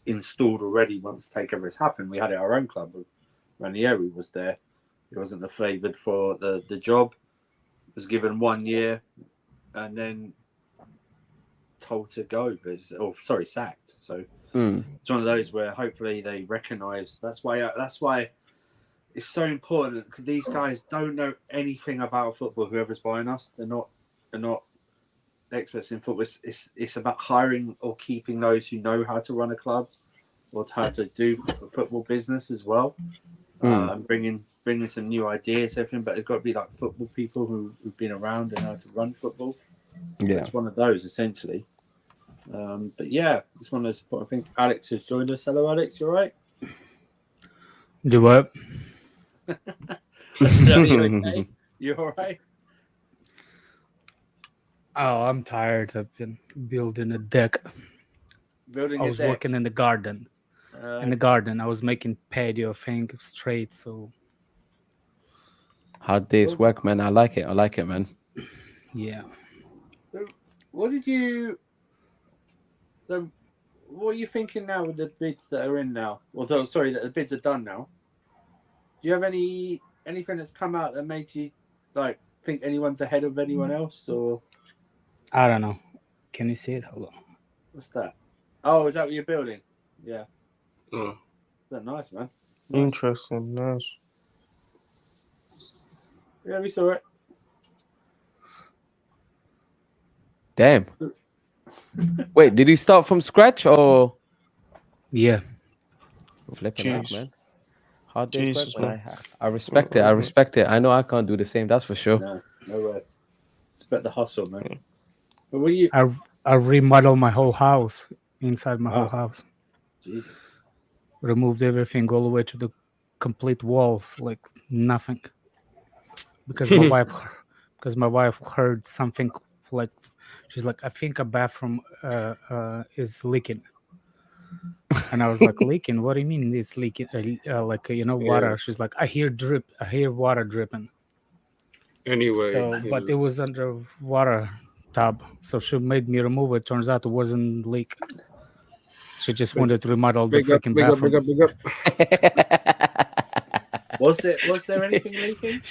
installed already once takeover has happened. We had it at our own club. Ranieri was there. He wasn't the favoured for the job. Was given 1 year and then told to go, sacked. So it's one of those where hopefully they recognise. That's why it's so important, because these guys don't know anything about football. Whoever's buying us, they're not experts in football. It's about hiring or keeping those who know how to run a club or how to do football business as well, and bringing some new ideas, everything. But it's got to be like football people who've been around and know how to run football. Yeah, it's one of those essentially. But yeah, it's one of those important things. Alex has joined us. Hello, Alex. You all right?
Do what?
You okay? You all right?
Oh, I'm tired. I've been building a deck. I was working in the garden. I was making patio thing straight. So
hard day's work, man. I like it, man.
Yeah.
What are you thinking now with the bids that are in now? Although, sorry, that the bids are done now. Do you have anything that's come out that made you think anyone's ahead of anyone else, or?
I don't know. Can you see it? Hold on.
What's that? Oh, is that what you're building? Yeah.
Mm.
Is that nice, man?
Interesting, nice.
Yeah, we saw it.
Damn. Wait, did you start from scratch or?
Yeah.
Flipping out, man. Hard day's work,
Jesus,
man. I respect it. I know I can't do the same. That's for sure.
No way. It's about the hustle, man. But what do you?
I remodeled my whole house, inside my whole house.
Jesus.
Removed everything all the way to the complete walls, like nothing. Because my wife heard something like, she's like, I think a bathroom is leaking. And I was like, leaking? What do you mean it's leaking? Water. She's like, I hear water dripping.
Anyway.
But it was under water tub. So she made me remove it. Turns out it wasn't leak. She just wanted to remodel the freaking bathroom.
Big up.
Was there anything leaking?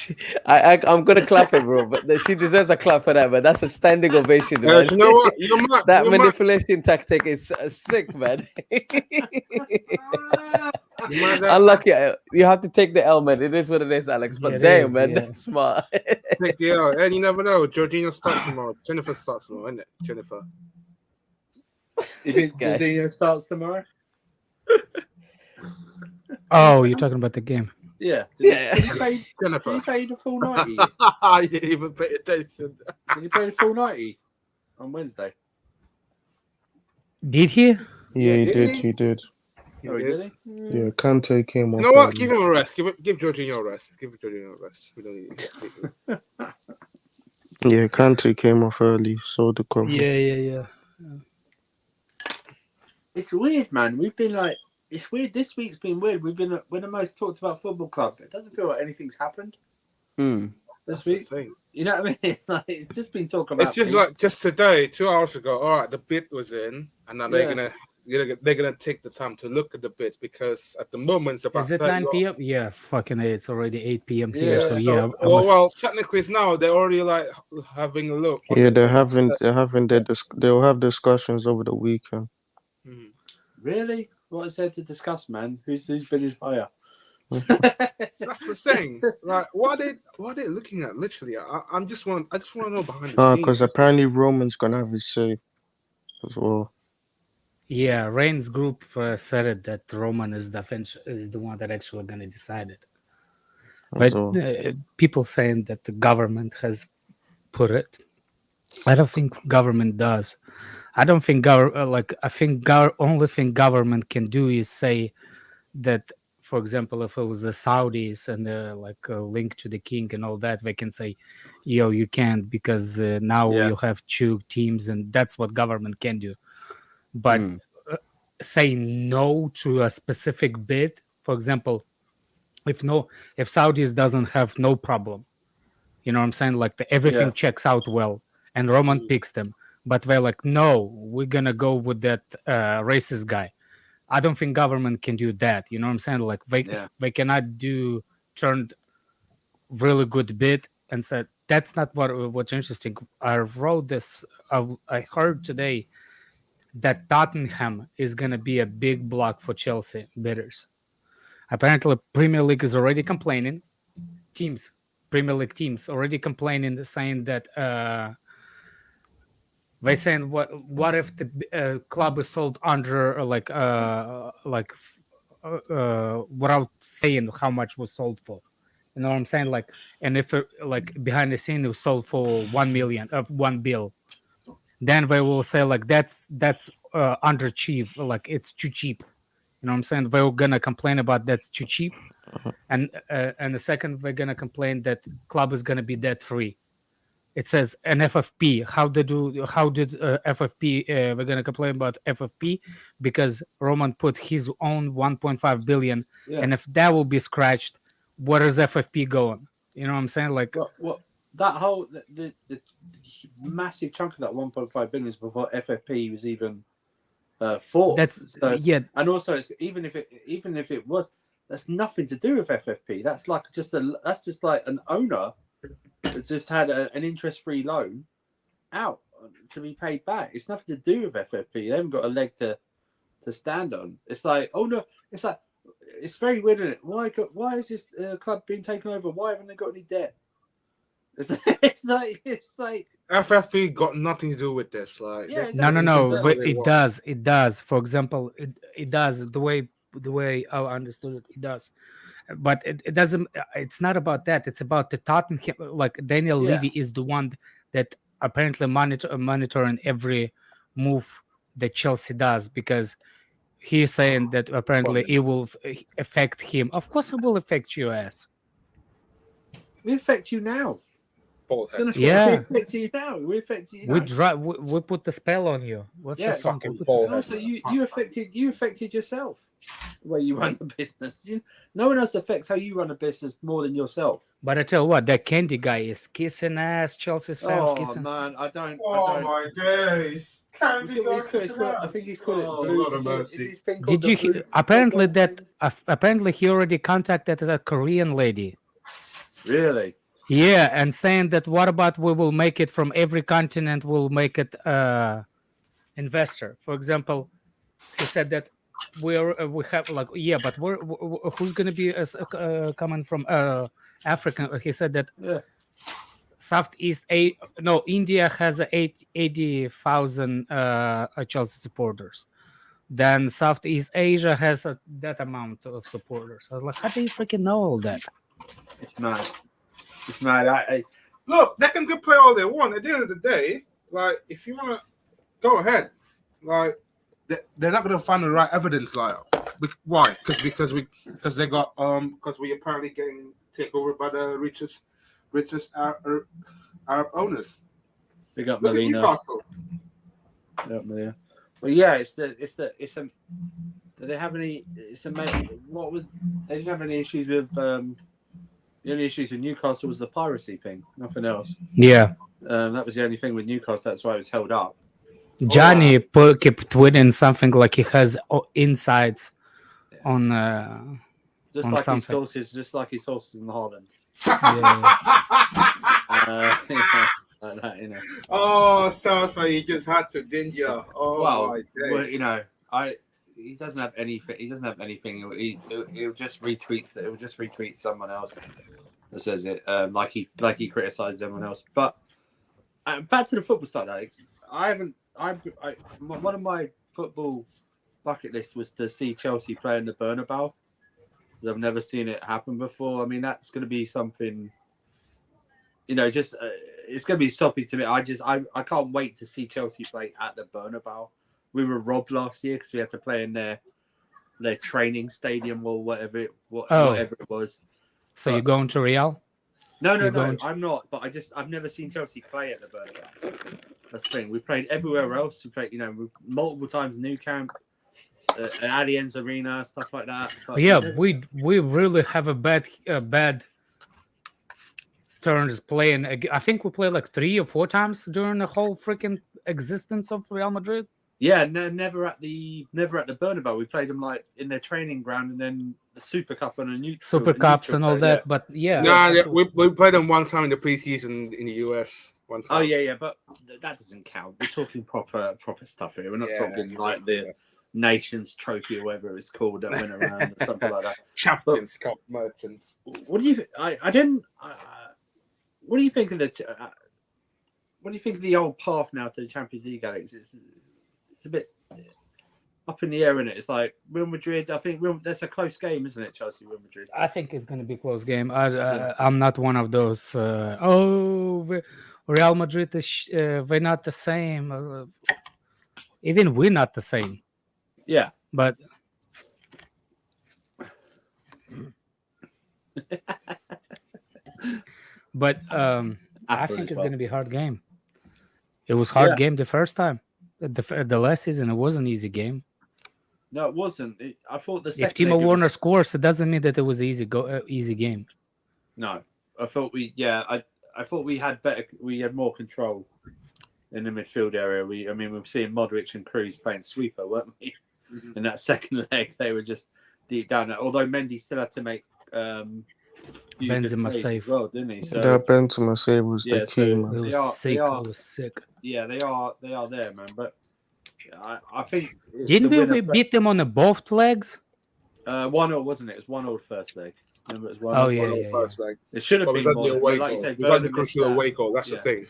I'm gonna clap it, bro. But she deserves a clap for that. But that's a standing ovation, man.
You know what?
That manipulation tactic is sick, man. Unlucky. You have to take the L, man. It is what it is, Alex. But damn, man, that's smart.
Take the L. And you never know. Georgina starts tomorrow. Jennifer starts tomorrow, isn't it? Jennifer.
You think Jorginho starts tomorrow?
Oh, you're talking about the game.
Yeah. Did you pay the full 90?
I didn't even pay attention.
Did you pay the full 90 on Wednesday?
Did he?
Yeah,
Yeah,
he
did
did.
he?
He did.
Oh,
did.
did he?
Yeah, Kante came off.
You know what?
early.
Give him a rest. Give Jorginho a rest. Give Jorginho a rest. We don't need it.
Yeah, Kante came off early. So the cover.
Yeah.
It's weird, man. We've been like, it's weird. This week's been weird. We're the most talked about football club. It doesn't feel like anything's happened this
That's
week.
the thing.
You know what I mean? It's like it's just been talking about.
It's just
things.
like just today, 2 hours ago. All right, the bid was in, and now they're gonna take the time to look at the bids because at the moment it's about.
Is it
30
9 p.m.? Yeah, fucking A. It's already 8 p.m. here.
Yeah,
So
So,
yeah, I must...
well, technically it's now. They're already like having a look.
Yeah, they're having they'll have discussions over the weekend.
Mhm.
Really? What is there to discuss, man? Who's finished higher?
That's the thing. Like, what are they looking at? Literally, I just want to know behind the scenes.
Because apparently Roman's gonna have his say as well.
Yeah, Rain's group said it that Roman is the one that actually gonna decide it. But people saying that the government has put it. I don't think government does. I don't think I think only thing government can do is say that, for example, if it was the Saudis and link to the king and all that, they can say, "Yo, you can't because now you have 2 teams," and that's what government can do. But saying no to a specific bid, for example, if Saudis doesn't have no problem, you know what I'm saying? Like everything checks out well, and Roman picks them, but they're like, no, we're gonna go with that racist guy. I don't think government can do that. You know what I'm saying? Like they cannot turned really good bid and said that's not what's interesting. I wrote this. I heard today that Tottenham is gonna be a big block for Chelsea bidders. Apparently, Premier League is already complaining. Premier League teams already complaining, saying that they saying what if the club is sold under without saying how much was sold for. You know what I'm saying? Like, and if behind the scene it was sold for 1 million of 1 bill, then they will say like that's underachieved, like it's too cheap. You know what I'm saying? They're gonna complain about that's too cheap, and the second they're gonna complain that club is gonna be debt free. It says an FFP. How did FFP? We're gonna complain about FFP because Roman put his own 1.5 billion, and if that will be scratched, where is FFP going? You know what I'm saying? Like
what that whole the massive chunk of that 1.5 billion is before FFP was even thought. And also it's, even if it was, that's nothing to do with FFP. That's just like an owner that just had an interest-free loan out to be paid back. It's nothing to do with FFP. They haven't got a leg to stand on. It's like, oh no, it's like, it's very weird, isn't it? Why is this club being taken over? Why haven't they got any debt? It's like
FFP got nothing to do with this. Like
no. It does. For example, it does the way I understood it. It does. But it doesn't. It's not about that. It's about the Tottenham. Like Daniel Levy is the one that apparently monitoring every move that Chelsea does, because he's saying that apparently it will affect him. Of course, it will affect you.
We affect you now.
It's
gonna affect you now. We affect you now.
We put the spell on you. What's the song?
Also, you affected yourself. The way you run the business. No one else affects how you run a business more than yourself.
But I tell you what, that Candy guy is kissing ass. Chelsea's fans kissing.
Man, I don't.
my days.
I think he's called it blue.
Did you hear? Apparently he already contacted a Korean lady.
Really?
Yeah, and saying that what about we will make it from every continent, we'll make it investor. For example, he said that we have but who's going to be coming from Africa? He said that India has 80,000 Chelsea supporters. Then Southeast Asia has that amount of supporters. I was like, how do you freaking know all that?
It's mad. It's mad.
Look, they can play all they want. At the end of the day, like, if you want to go ahead, like, they're not going to find the right evidence. Like, why? Because we apparently getting taken over by the richest Arab owners.
Big up
Look at
Molina.
Newcastle.
Yeah. Well, yeah, it's a. Do they have any? What was? They didn't have any issues with. The only issues with Newcastle was the piracy thing. Nothing else.
Yeah.
That was the only thing with Newcastle. That's why it was held up.
Johnny kept tweeting something like he has insights on
Just
on
like
something.
his sources in Holland.
Yeah.
Like that, you know.
Oh, sorry, you just had to, didn't you? Oh,
Well,
my
well,
days.
you know, he doesn't have anything. He doesn't have anything. He'll just retweets that. He'll just retweet someone else that says it. Like he criticized everyone else. But back to the football side, Alex. One of my football bucket list was to see Chelsea play in the Bernabeu. I've never seen it happen before. I mean, that's going to be something. You know, just it's going to be soppy to me. I can't wait to see Chelsea play at the Bernabeu. We were robbed last year because we had to play in their training stadium or whatever it was.
So you're going to Real?
No,
You're going to-
I'm not. But I've never seen Chelsea play at the Bernabeu. That's the thing. We've played everywhere else. We played, multiple times Nou Camp, Allianz Arena, stuff like that. But
Yeah, we really have a bad turns playing. I think we played like 3 or 4 times during the whole freaking existence of Real Madrid.
Yeah, never at the Bernabeu. We played them like in their training ground, and then the Super Cup and a neutral.
Super Cups and all that, but
We played them one time in the preseason in the US. One time.
Oh yeah, but that doesn't count. We're talking proper stuff here. We're not talking like the Nations Trophy or whatever it's called that went around or something like that.
Champions Cup merchants.
What do you? What do you think of what do you think of the old path now to the Champions League, Alex? It's a bit up in the air, isn't it? It's like Real Madrid. I think that's a close game, isn't it? Chelsea, Real Madrid.
I think it's going to be a close game. I'm not one of those. Real Madrid is we're not the same. Even we're not the same.
Yeah,
but I think it's going to be a hard game. It was hard game the first time. The last season, it was an easy game.
No, it wasn't. I thought the
if Timo Werner scores, it doesn't mean that it was easy game.
No, I thought I thought we had better. We had more control in the midfield area. We were seeing Modric and Kroos playing sweeper, weren't we? Mm-hmm. In that second leg, they were just deep down there. Although Mendy still had to make
Benzema save
as well, didn't he? So
that Benzema save was the key, man.
It was sick. It was sick.
Yeah, they are there, man. But I think
didn't we beat them on both legs?
1-0, wasn't it? It was 1-0 first leg. Remember, it was 1-0.
Oh yeah.
First leg.
It should have been more. Like you said,
we got the crucial away goal. That's the thing.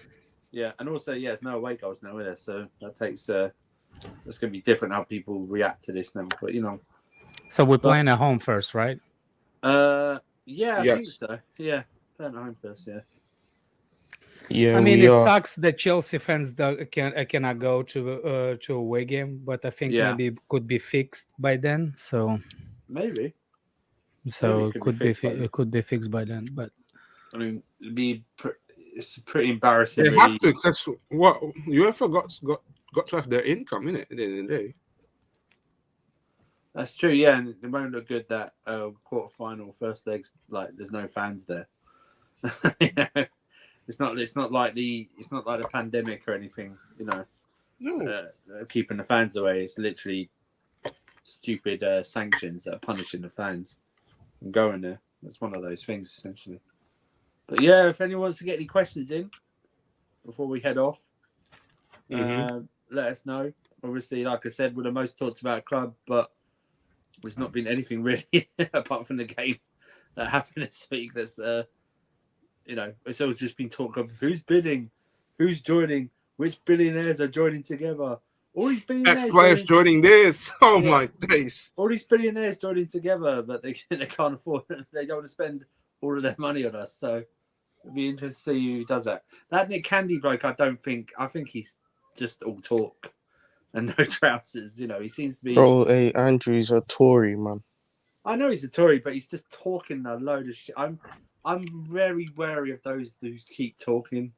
Yeah, and also, there's no away goals now, is there? So that takes. It's going to be different how people react to this now. But
So we're playing at home first, right?
I think so. Yeah, playing at home first. Yeah.
Yeah,
I mean, it sucks that Chelsea fans cannot go to away game, but I think maybe it could be fixed by then. So
maybe.
So it could be fixed by then. But
I mean, it's pretty embarrassing.
They have to. That's what UEFA got to have their income in it at the end of the day.
That's true, yeah, and it won't look good that quarterfinal first legs like there's no fans there. It's not like the pandemic or anything,
No.
Keeping the fans away. It's literally stupid sanctions that are punishing the fans from going there. That's one of those things essentially. But yeah, if anyone wants to get any questions in before we head off, let us know. Obviously, like I said, we're the most talked about club, but there's not been anything really apart from the game that happened this week. That's it's always just been talk of who's bidding, who's joining, which billionaires are joining together. All these billionaires
players joining this. Oh my days!
All these billionaires joining together, but they can't afford. They don't want to spend all of their money on us. So it'd be interesting to see who does that. That Nick Candy bloke, I think he's just all talk. and no trousers. You know, he seems to be.
Bro, hey, Andrew's a Tory, man.
I know he's a Tory, but he's just talking a load of shit. I'm very wary of those who keep talking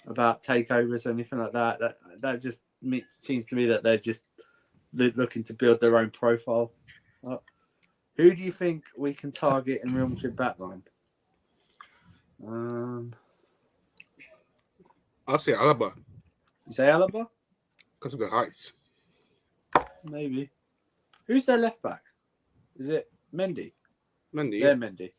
about takeovers or anything like that. That just seems to me that they're just looking to build their own profile. Who do you think we can target in Real Madrid backline?
I'll say Alaba
You say Alaba?
because of the heights.
Maybe. Who's their left back? Is it Mendy?
Mendy.
Yeah, Mendy.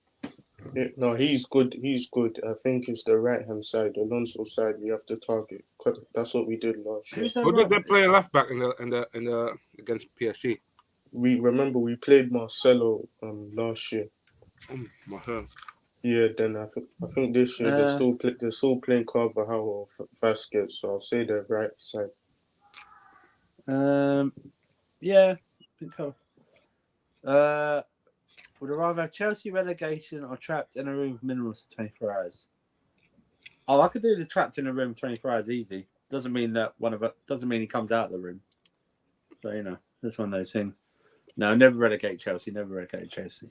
Yeah, no, he's good. He's good. I think it's the right-hand side, Alonso side. We have to target. 'Cause that's what we did last year.
Who's their
Who did they
right
play left back in the against PSG?
We played Marcelo last year.
My God.
Yeah, then I think this year they're still playing Carvajal or Vasquez, so I'll say the right side.
Yeah, I think so. Would I rather have Chelsea relegation or trapped in a room with minerals for 24 hours? Oh, I could do the trapped in a room 24 hours easy. Doesn't mean that doesn't mean he comes out of the room. So, you know, that's one of those things. No, never relegate Chelsea. Never relegate Chelsea.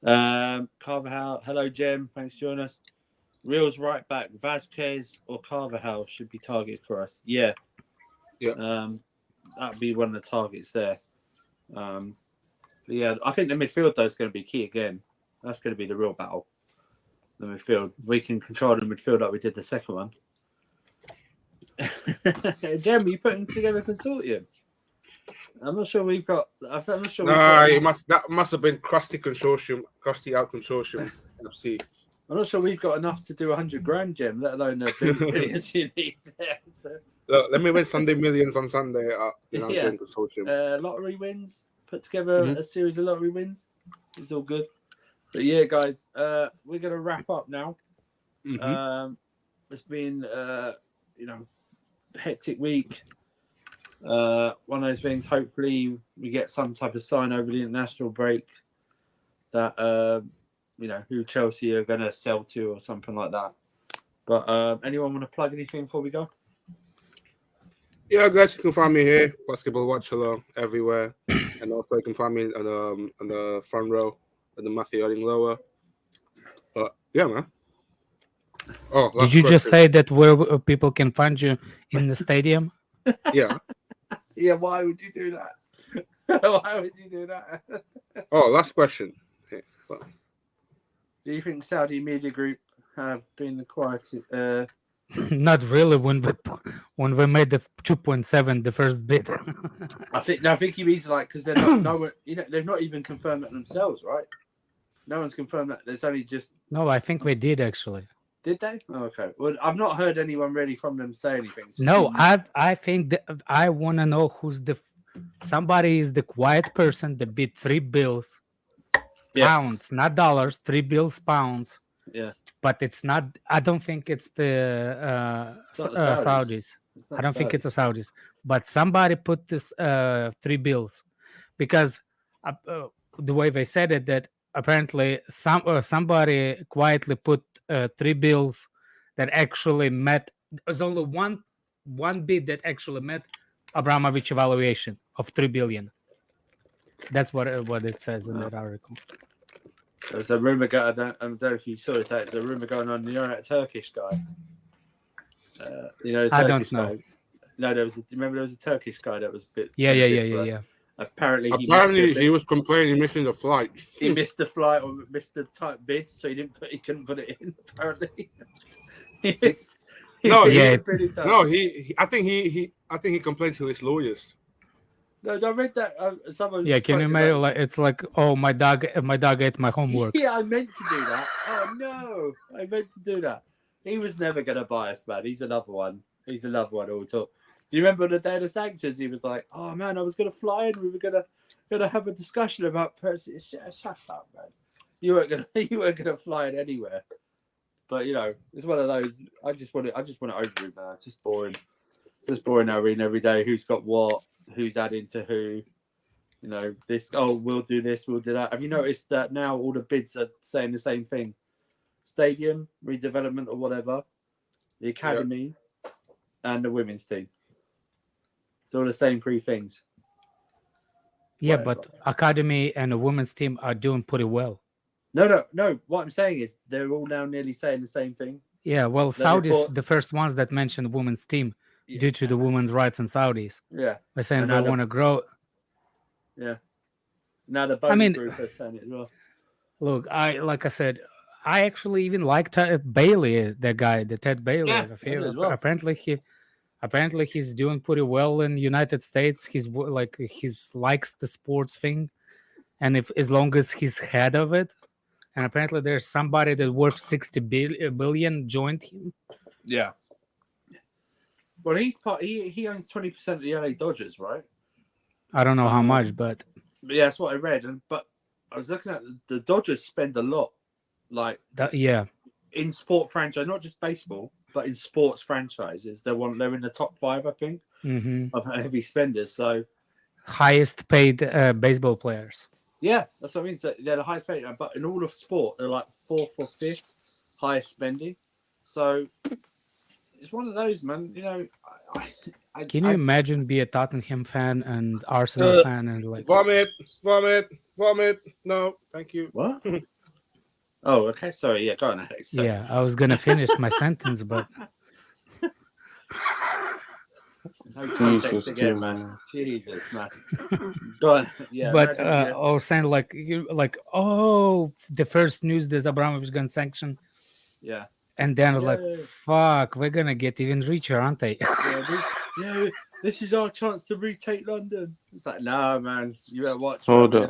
Carvajal, hello, Jem. Thanks for joining us. Real's right back, Vasquez or Carvajal should be targeted for us. Yeah. That'd be one of the targets there. Yeah, I think the midfield though is going to be key again. That's going to be the real battle. The midfield. We can control the midfield like we did the second one. Jem, you putting together a consortium? I'm not sure we've got. I'm not sure.
That must have been Krusty Out Consortium FC.
I'm not sure we've got enough to do 100 grand, Jem, let alone the billions you need there. So.
Look, let me win Sunday millions on Sunday.
Consortium. Lottery wins. Put together a series of lottery wins. It's all good. But yeah, guys, we're gonna wrap up now. It's been hectic week. One of those things. Hopefully, we get some type of sign over the international break that who Chelsea are gonna sell to or something like that. But anyone want to plug anything before we go?
Yeah, guys, you can find me here, Basketball Watch Along, everywhere. And also you can find me on the front row at the Matthew Odding Lower. But yeah, man. Oh,
did you just say that where people can find you in the stadium?
Yeah.
Yeah, why would you do that? Why would you do that?
Oh, last question. Okay. Well.
Do you think Saudi Media Group have been acquired?
Not really. When we made the 2.7, the first bid.
I think he means like because they're not. They've not even confirmed that themselves, right? No one's confirmed that. There's only just.
No, I think we did actually.
Did they? Oh, okay. Well, I've not heard anyone really from them say anything.
No, I think that I want to know who's somebody is the quiet person that bid 3 bills.
Yes.
Pounds, not dollars. 3 bills, pounds.
Yeah.
But it's not. I don't think it's the Saudis. I don't think it's the Saudis. But somebody put this 3 bills, because the way they said it, that apparently somebody quietly put 3 bills that actually met. There's only one bid that actually met Abramovich evaluation of 3 billion. That's what it says in that article.
There's a rumor going. I don't know if you saw this. There's a rumor going on. That Turkish guy.
I don't know.
Guy. No, there was. Remember, there was a Turkish guy that was a bit.
Yeah.
Apparently,
he was complaining missing the flight.
He missed the flight or missed the type bid, so he couldn't put it in. Apparently, he missed.
I think he complained to his lawyers.
No, I read that. Someone.
Yeah, can you imagine? Like, it's like, oh, my dog ate my homework.
Yeah, I meant to do that. Oh no, I meant to do that. He was never gonna buy us, man. He's another one. All talk. Do you remember the day of the sanctions? He was like, "Oh man, I was gonna fly in. We were gonna have a discussion about person." Shut up, man. You weren't gonna fly in anywhere. But it's one of those. I just want it over it now. It's just boring. Just boring now reading every day who's got what, who's adding to who. This. Oh, we'll do this. We'll do that. Have you noticed that now all the bids are saying the same thing? Stadium redevelopment or whatever, the academy, and the women's team. It's all the same three things.
Yeah,
Whatever.
but academy and the women's team are doing pretty well.
No. What I'm saying is they're all now nearly saying the same thing.
Yeah, well,
The
Saudis,
reports-
the first ones that mentioned women's team
Yeah.
due to the women's rights in Saudis.
Yeah.
They're saying
And
they
now the-
want to grow.
Yeah. Now the Bowling
mean-
group are saying it as well.
Look, like I said, I actually even like Bailey, that guy, the Ted Bailey.
Yeah,
I feel
I do as well.
apparently he's doing pretty well in the United States. He's likes the sports thing, and as long as he's head of it, and apparently there's somebody that worth 60 billion joined him.
Yeah. Well, he owns 20% of the LA Dodgers, right?
I don't know how much, but
But yeah, that's what I read. But I was looking at the Dodgers spend a lot, like
yeah,
in sport franchise, not just baseball, but in sports franchises. They're in the top 5, I think, of heavy spenders. So
highest paid baseball players.
yeah, that's what I mean. So they're the highest paid, but in all of sport, they're like 4th or 5th highest spending. So it's one of those, man. You know,
Can you imagine be a Tottenham fan and Arsenal fan and like
Vomit. No, thank you.
What? Oh, okay. Sorry. Yeah, go on, Alex. Sorry.
yeah, I was gonna finish my sentence, but
No context
Jesus,
again,
too,
man. Jesus, man. Go on. Yeah.
but
imagine, yeah.
I was saying like the first news there's Abramovich gonna sanction,
Yeah.
and then I was
Yeah.
like, fuck, we're gonna get even richer, aren't they?
This is our chance to retake London. It's like, nah, man. You better watch.
Hold
We're
up.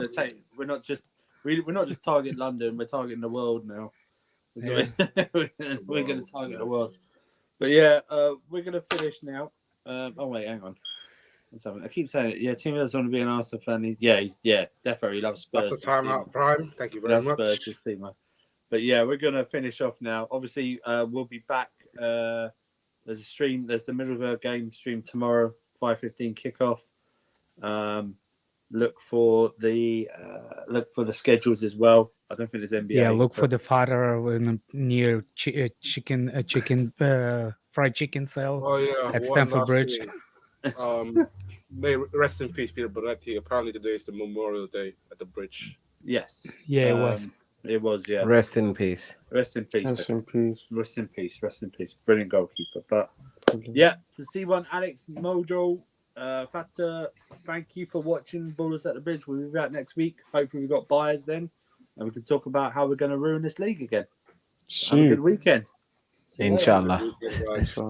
not just targeting London. We're targeting the world now.
Yeah.
We're going to target the world. But yeah, we're going to finish now. Oh wait, hang on. I keep saying it. Yeah, Tim doesn't want to be an Arsenal fan. Yeah, definitely. He loves Spurs.
That's the timeout, Prime. Thank you
He
very
loves
much.
Spurs, his team, man. But yeah, we're going to finish off now. Obviously, we'll be back. There's a stream. There's the Middlesbrough game stream tomorrow, 5:15 kickoff. Look for the schedules as well. I don't think there's NBA.
Yeah, look for the father near chicken fried chicken sale
Oh yeah,
at
one
Stamford
last
Bridge.
thing. May rest in peace, Peter Bonetti. Apparently today is the Memorial Day at the bridge.
Yes.
Yeah, it was.
It was. Yeah.
Rest in peace.
Rest in peace.
Rest in peace.
Rest in peace. Rest in peace. Brilliant goalkeeper. But yeah, for C1, Alex Mojo, Fata, thank you for watching Ballers at the Bridge. We'll be back next week. Hopefully, we've got buyers then, and we can talk about how we're going to ruin this league again. Have a good weekend.
Inshallah.
Guys.
So,